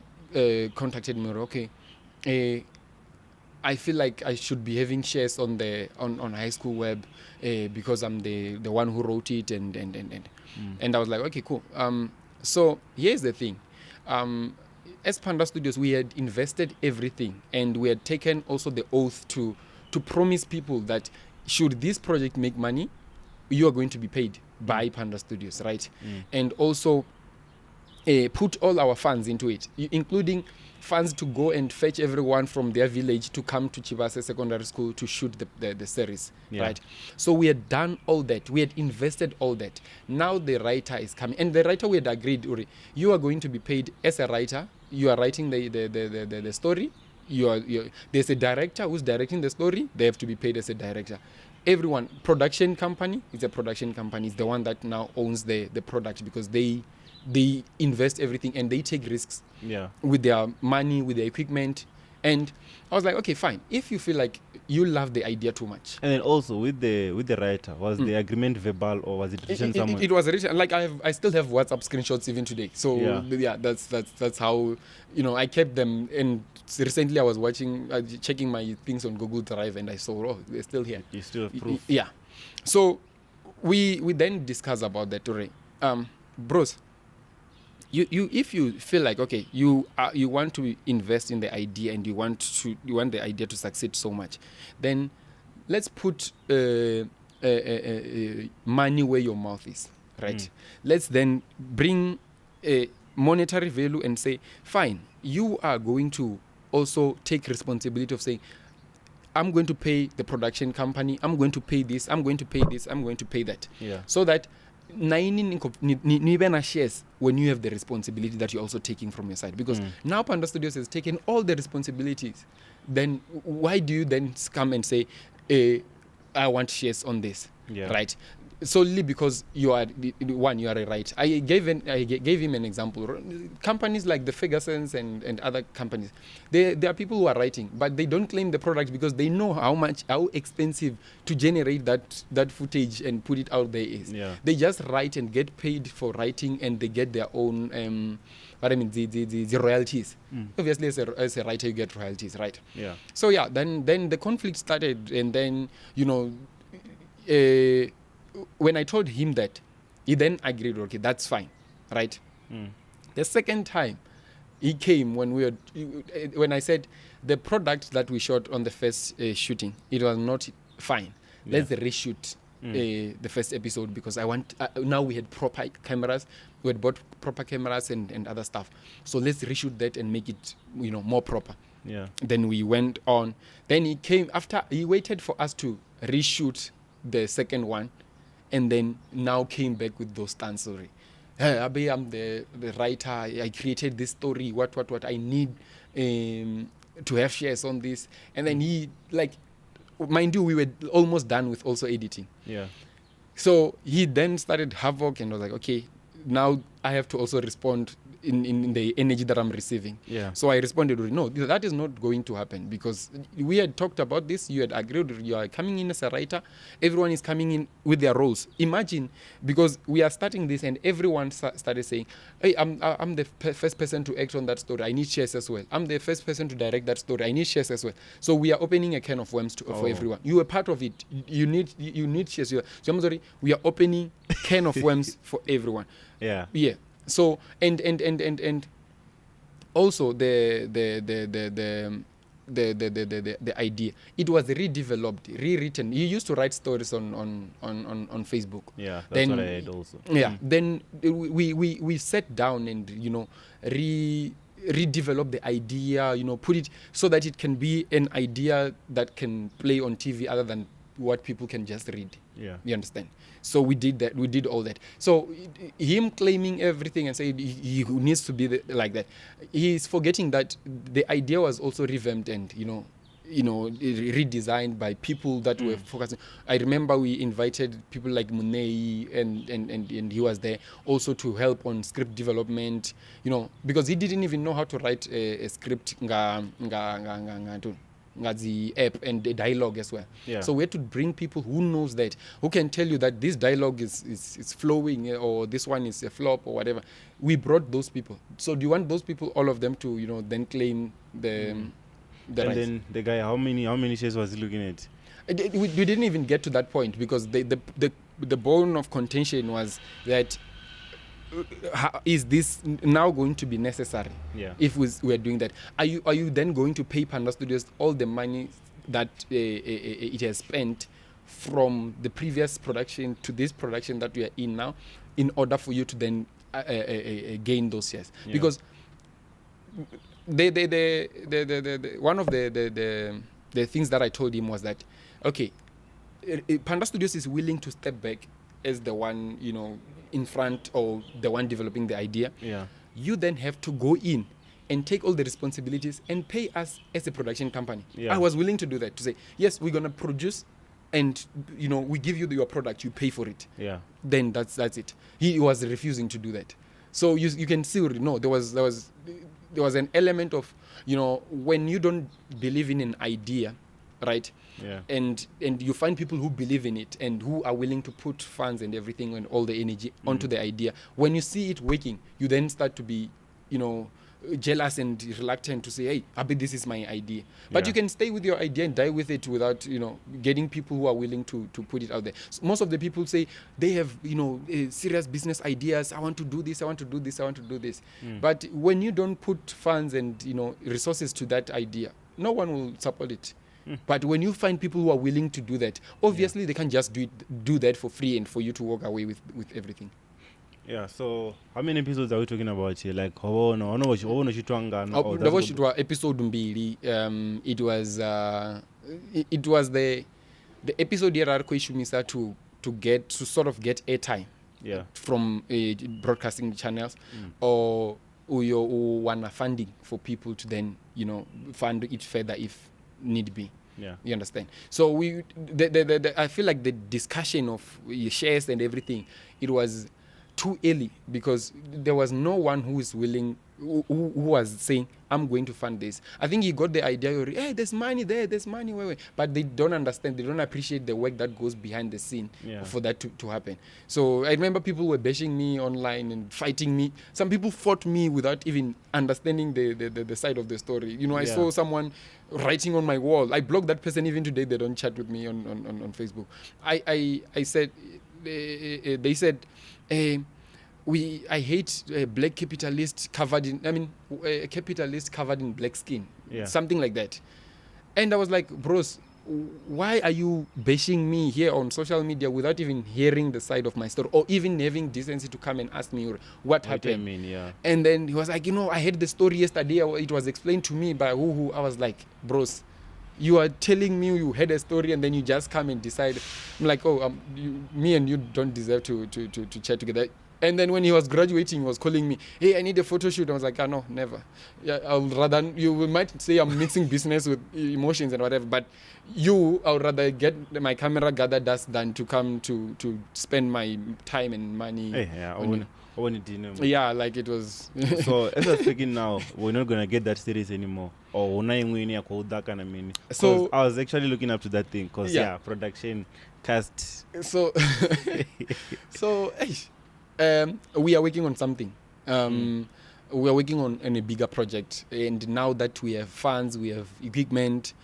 contacted me. Okay, I feel like I should be having shares on high school web because I'm the one who wrote it and I was like, okay, cool. So here's the thing. As Panda Studios, we had invested everything, and we had taken also the oath to promise people that should this project make money, you are going to be paid by Panda Studios, right? And also put all our funds into it, including funds to go and fetch everyone from their village to come to Chivase Secondary School to shoot the series, right? So we had done all that. We had invested all that. Now the writer is coming. And the writer, we had agreed, Uri, you are going to be paid as a writer. You are writing the story. There's a director who's directing the story. They have to be paid as a director. Everyone, production company, it's a production company. It's the one that now owns the product because they invest everything and they take risks with their money, with their equipment. And I was like, okay, fine. If you feel like you love the idea too much. And then also with the writer, was the agreement verbal or was it written somewhere? It was written. Like I still have WhatsApp screenshots even today. So that's how, you know, I kept them. And recently I was checking my things on Google Drive, and I saw, they're still here. You still have proof. Yeah. So we then discussed about that. Bros, you if you feel like, okay, you want to invest in the idea and you want the idea to succeed so much, then let's put money where your mouth is, right? Let's then bring a monetary value and say, fine, you are going to also take responsibility of saying, I'm going to pay the production company, I'm going to pay this, I'm going to pay this, I'm going to pay that. So that shares when you have the responsibility that you're also taking from your side. Because now Panda Studios has taken all the responsibilities. Then why do you then come and say, I want shares on this, right? Solely because you are a right. I gave him an example. Companies like the Fergusons and other companies, there are people who are writing, but they don't claim the product because they know how expensive to generate that footage and put it out there is. They just write and get paid for writing, and they get their own the royalties. Obviously, as a writer, you get royalties, right? So then the conflict started, and then when I told him that, he then agreed, okay, that's fine, right? The second time he came when I said the product that we shot on the first shooting, it was not fine. Let's reshoot the first episode, because I want now we had proper cameras, we had bought proper cameras and other stuff. So let's reshoot that and make it more proper. Then we went on. Then he came after he waited for us to reshoot the second one, and then now came back with those stunts. Sorry, hey, Abe, I'm the writer. I created this story. What I need to have shares on this. And then he, like, mind you, we were almost done with also editing. So he then started havoc and was like, okay, now I have to also respond in the energy that I'm receiving. So I responded, no, that is not going to happen, because we had talked about this. You had agreed, you are coming in as a writer. Everyone is coming in with their roles. Imagine, because we are starting this and everyone started saying, hey, I'm the first person to act on that story. I need shares as well. I'm the first person to direct that story. I need shares as well. So we are opening a can of worms for everyone. You are part of it. You need shares. So I'm sorry, we are opening a can of worms for everyone. So and also the idea, it was redeveloped, rewritten. He used to write stories on Facebook. That's then, what I had also. Then we sat down and redevelop the idea, put it so that it can be an idea that can play on TV other than what people can just read. You understand? So we did that. We did all that. So him claiming everything and saying he needs to be like that, he's forgetting that the idea was also revamped and redesigned by people that were focusing. I remember we invited people like Munei and he was there also to help on script development. Because he didn't even know how to write a script the app and the dialogue as well. So we had to bring people who knows that, who can tell you that this dialogue is flowing, or this one is a flop or whatever. We brought those people. So do you want those people, all of them, to then claim the and rights? then the guy, how many shares was he looking at? We didn't even get to that point, because the bone of contention was that is this now going to be necessary? If we are doing that, are you then going to pay Panda Studios all the money that it has spent from the previous production to this production that we are in now, in order for you to then gain those shares? Because the one of the things that I told him was that, okay, Panda Studios is willing to step back as the one in front, or the one developing the idea. You then have to go in and take all the responsibilities and pay us as a production company. I was willing to do that, to say, yes, we're going to produce, and we give you your product, you pay for it. Then that's it. He was refusing to do that. So you can see, there was an element of, when you don't believe in an idea, right? And you find people who believe in it and who are willing to put funds and everything and all the energy onto the idea. When you see it working, you then start to be, jealous and reluctant to say, hey, Abi, this is my idea. But Yeah. you can stay with your idea and die with it without, getting people who are willing to put it out there. So most of the people say they have, serious business ideas. I want to do this, I want to do this, I want to do this. But when you don't put funds and, resources to that idea, no one will support it. But when you find people who are willing to do that, obviously they can't just do that for free and for you to walk away with everything. Yeah, so how many episodes are we talking about here? Like, ndavosvitwa episode mbili. It was the episode here ari kuishumisa to sort of get airtime from broadcasting channels or uyo uwana funding for people to then fund it further if need be. Yeah. You understand? So I feel like the discussion of shares and everything, it was too early because there was no one who is willing, who was saying, I'm going to fund this. I think he got the idea, hey, there's money there, there's money where. But they don't understand, they don't appreciate the work that goes behind the scene for that to happen. So I remember people were bashing me online and fighting me. Some people fought me without even understanding the side of the story. I saw someone writing on my wall. I blocked that person. Even today, they don't chat with me on Facebook. I said, they said, I hate black capitalists covered in, capitalists covered in black skin, something like that. And I was like, bros, why are you bashing me here on social media without even hearing the side of my story or even having decency to come and ask me what happened? And then he was like, I heard the story yesterday. It was explained to me by who. I was like, bros, you are telling me you had a story and then you just come and decide. I'm like, me and you don't deserve to chat together. And then when he was graduating, he was calling me, hey, I need a photo shoot. I was like, no, never. Yeah, you might say I'm mixing business with emotions and whatever, but I would rather get my camera gather dust than to come to spend my time and money. Yeah, like it was. So as we're speaking now, we're not gonna get that series anymore. So I was actually looking up to that thing because production, cast. So we are working on something. We are working on a bigger project, and now that we have funds, we have equipment,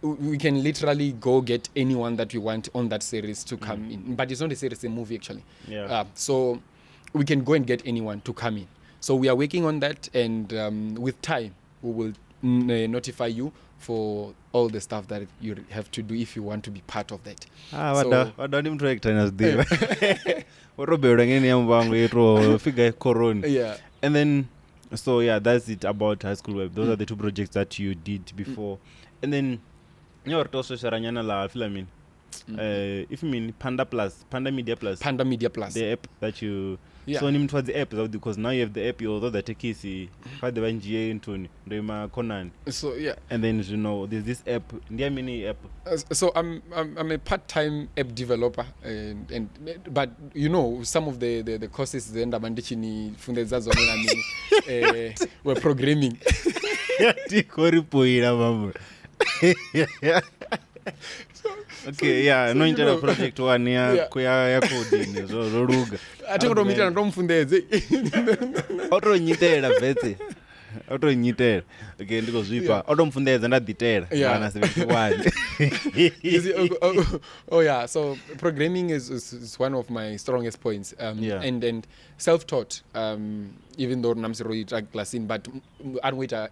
we can literally go get anyone that we want on that series to come in. But it's not a series, it's a movie actually. So we can go and get anyone to come in. So we are working on that, and with time we will notify you for all the stuff that you have to do if you want to be part of that. And then that's it about High School Web. Those are the two projects that you did before. And then if you mean Panda Media Plus, the app that you so named for the app because now you have the app, although the tekisi the NGA into Conan. So and then there's this app, mini app. So I'm a part-time app developer, but some of the courses the Ndabandichini were programming. Okay, no internal project one ya coding so ruga. Atikondomita ndomfundeze. Otonyitela vetse. Okay, ndiko zvipa. Otomfundeza ndaditela. Mana 71. So programming is one of my strongest points. And self-taught. Even though namsiro ita classin, but arweta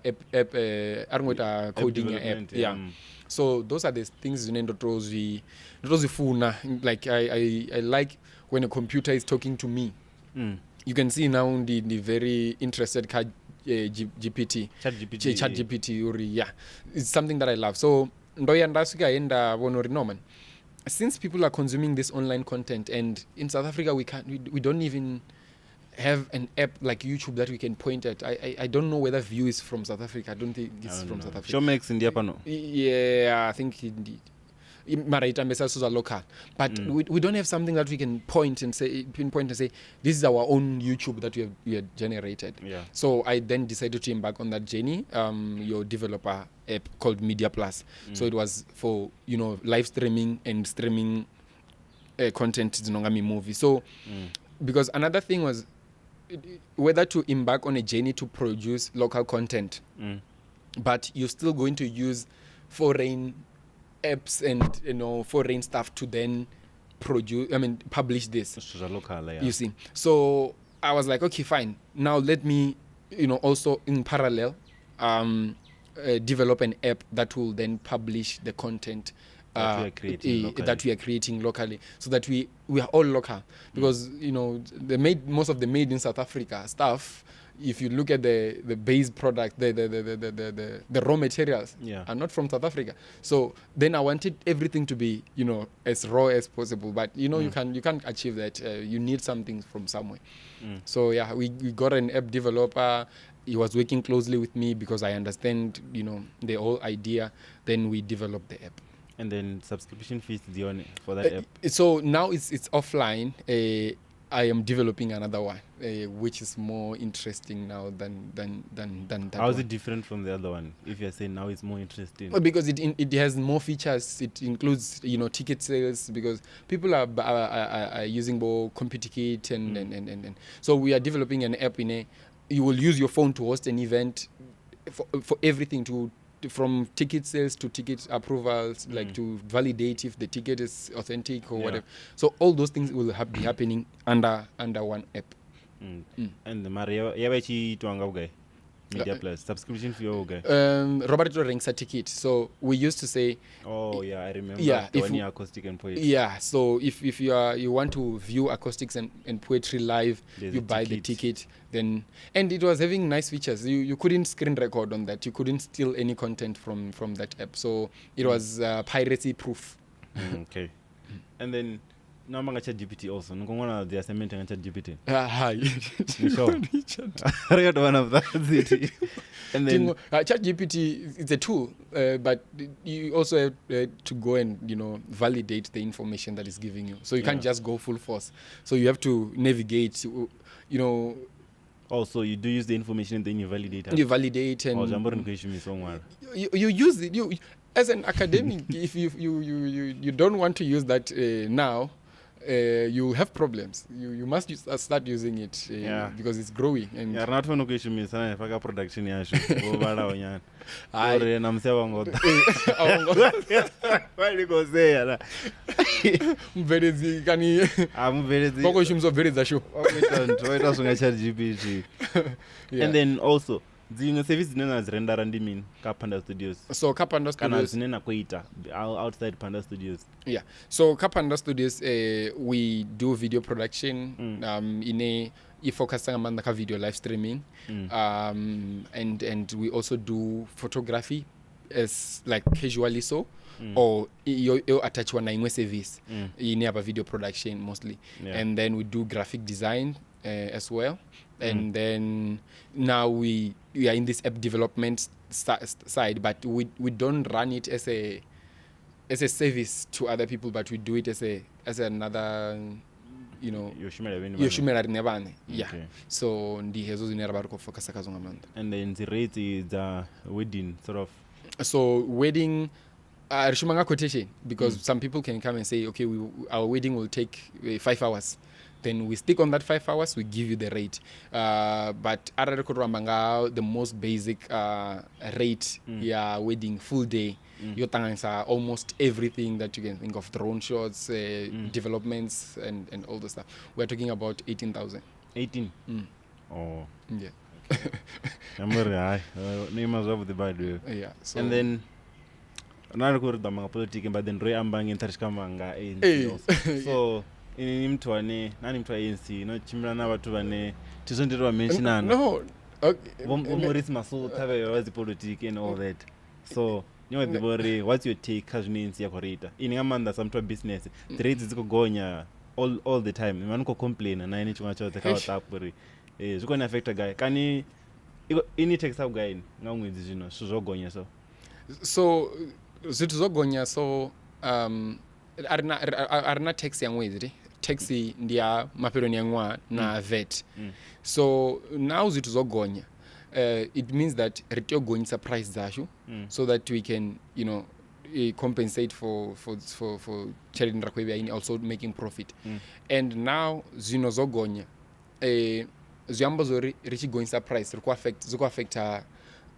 coding app. So those are the things like I like when a computer is talking to me. You can see now the very interested GPT, chat GPT, it's something that I love. So since people are consuming this online content, and in South Africa we don't even have an app like YouTube that we can point at. I don't know whether View is from South Africa. I don't think it's from South Africa. Showmax India pano. Yeah, I think indeed. Maraita Mesa local, but we don't have something that we can pinpoint and say this is our own YouTube that we have generated. So I then decided to embark on that journey. Your developer app called Media Plus. So it was for live streaming and streaming content. Movie. So because another thing was whether to embark on a journey to produce local content, but you're still going to use foreign apps and foreign stuff to then publish this. Local, yeah. You see, so I was like, okay, fine. Now let me, also in parallel, develop an app that will then publish the content that we are creating locally, so that we are all local. Because most of the made in South Africa stuff, if you look at the base product, the raw materials are not from South Africa. So then I wanted everything to be as raw as possible. But you can't achieve that. You need something from somewhere. So yeah, we got an app developer. He was working closely with me because I understand the whole idea. Then we developed the app. And then subscription fees for that app. So now it's offline. I am developing another one, which is more interesting now than that. How is it different from the other one? If you're saying now it's more interesting, well, because it has more features. It includes ticket sales, because people are using more ComputerKit and so we are developing an app you will use your phone to host an event for everything from ticket sales to ticket approvals, like to validate if the ticket is authentic or whatever. So all those things will be happening under one app. And the Mario, Media Plus subscription fee, Roberto ranks a ticket. So we used to say, oh yeah, I remember. Yeah, the one acoustic and poetry. Yeah, so if you want to view acoustics and poetry live, you buy the ticket. Then and it was having nice features. You couldn't screen record on that. You couldn't steal any content from that app. So it was piracy proof. Okay, and then. Now ChatGPT also. Nukongona the assignment on ChatGPT. Hi. I got one of that. And then ChatGPT is a tool, but you also have to go and validate the information that is giving you. So you can't just go full force. So you have to navigate. Also, you do use the information and then you validate it. You validate and you use it. You as an academic, if you don't want to use that now. You have problems. You must start using it because it's growing. And not for production. Why do you go there? And then also the service is render Panda Studios. So Panda Studios outside Panda Studios. Yeah. So Panda Studios we do video production focus on video live streaming and we also do photography as like casually so or you attach one service in video production mostly and then we do graphic design as well. And then now we are in this app development side, but we don't run it as a service to other people, but we do it as another yoshimera rinevane. Yeah. So ndihezo zinera bariko focus akazonga manda. And then the rate is wedding sort of. So wedding rishumanga quotation because some people can come and say, okay, our wedding will take 5 hours. Then we stick on that 5 hours, we give you the rate. But the most basic rate, wedding full day. You're almost everything that you can think of, drone shots, developments, and all the stuff. We're talking about 18,000. 18? Oh. Yeah. Yeah. So. And then, but then so ini mtu wane nani mtu ANC chimrana watu wane tizondero mentionana no okay Maurice Maso tave wazi politics and all that. So the bore what's your take kazvinensi yakorita ini ngamanda some business the rates zikogonya all the time manuko complain na ini chunga chote ka WhatsApp bore zikona affect a guy kani ini text up guy ngamwezi zvino zvogonya so zvogonya so arina tax yamwezi taxi ndia maperoni yangwa na vet so now zvogonya it means that retogonyisa price zasho so that we can compensate for charity rakwebi also making profit and now zinozogonya zviamba zori richigoisa price zikuaffecta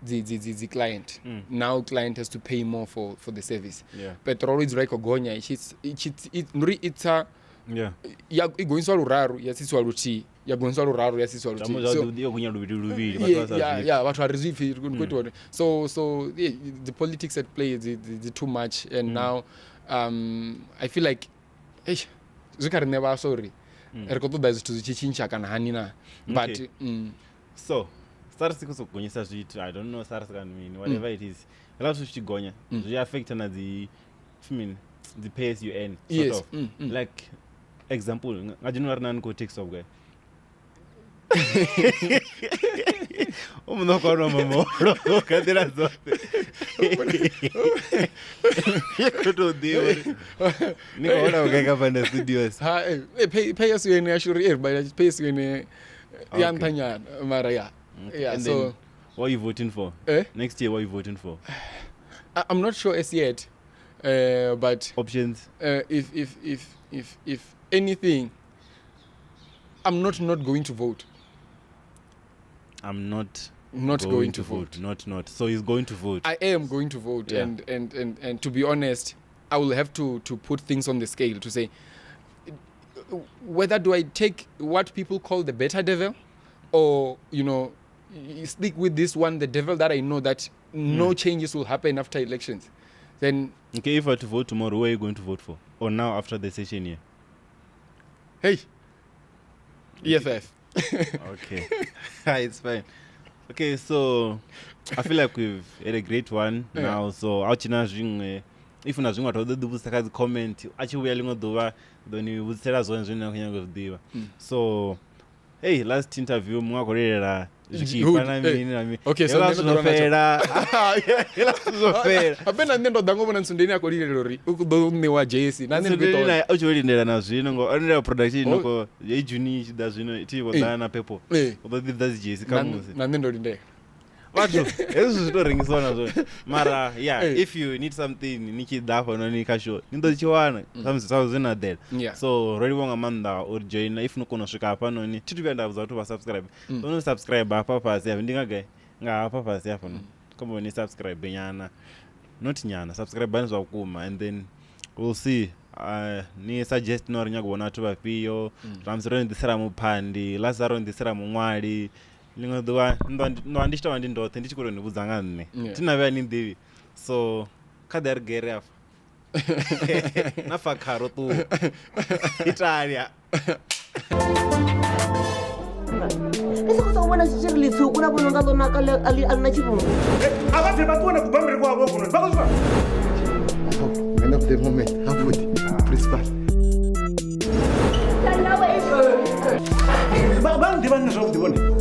the client. Now client has to pay more for the service. Petrol is like gonya it's a igoiswa luraru yasiswa luti yagoiswa luraru yasiswa luti vatu harizvifi so the politics at play is too much, and now I feel like zvikarine sorry rikotoda zvithu zvichinja kana hanina but so SARS kusogonyesa zvitu, I don't know SARS can mean whatever it is. Allows you to gonya. They affect the pay as you earn. Yes. Sort of. Like example, imagine you are go take some guy. Não quero mamão. Cadê a sorte? Eu tô dizendo. Ninguém vai ver que Panda studios. Pay as you earn, actually, but pay as you earn. Yantanya, Maria. Yeah, and so then, what are you voting for? Next year, what are you voting for? I'm not sure as yet, but options. If anything, I'm not going to vote. I'm not going to vote. Not. So he's going to vote. I am going to vote, and to be honest, I will have to put things on the scale to say whether do I take what people call the better devil, or stick with this one, the devil that I know that no changes will happen after elections. Then okay, if I were to vote tomorrow, who are you going to vote for? Or now after the session here? Hey, EFF. Okay. It's fine. Okay, so I feel like we've had a great one now. So if you're not going to comment, actually we are going to do that. Then you would tell us when you're going to. So hey, last interview mwakorera okay, so apena ndendo dango nsundeni akolire lori ukudone wa JC nane ndito ucholindera na zvino ngo onera production noko yejuni chida zvino tiwo dana pepo obadi that's JC kamusi nane ndolinde Watu eso zvitoringiswa nazvo mara if you need something nichidafa nonikasho nindochiwana samuzina there so really wonga manda or join if nokona svika apa noni titupenda bva kuti subscribe uno subscribe apa pasi yapi ndingaga ngapa pasi apa kama ni subscribe nyana not nyana subscribe bani zvakuma, and then we'll see ni suggest no rinya kuona tu vapiyo ramsiro ndisira muphandi lazaro ndisira mumwali lingo dwa ndo andishita wandi ndote ndichikoro ndibuzanga nne tinavya ni Ndivhi so kadar gere afa nafakaro tu Italia Eso cosa buena si chiri litsu kuna bono ngalo nakale alina chibuno abase batwana kubambere kwabo kuno bakuzwa end of the moment hapo principal Tala wewe ba ndibana zokubona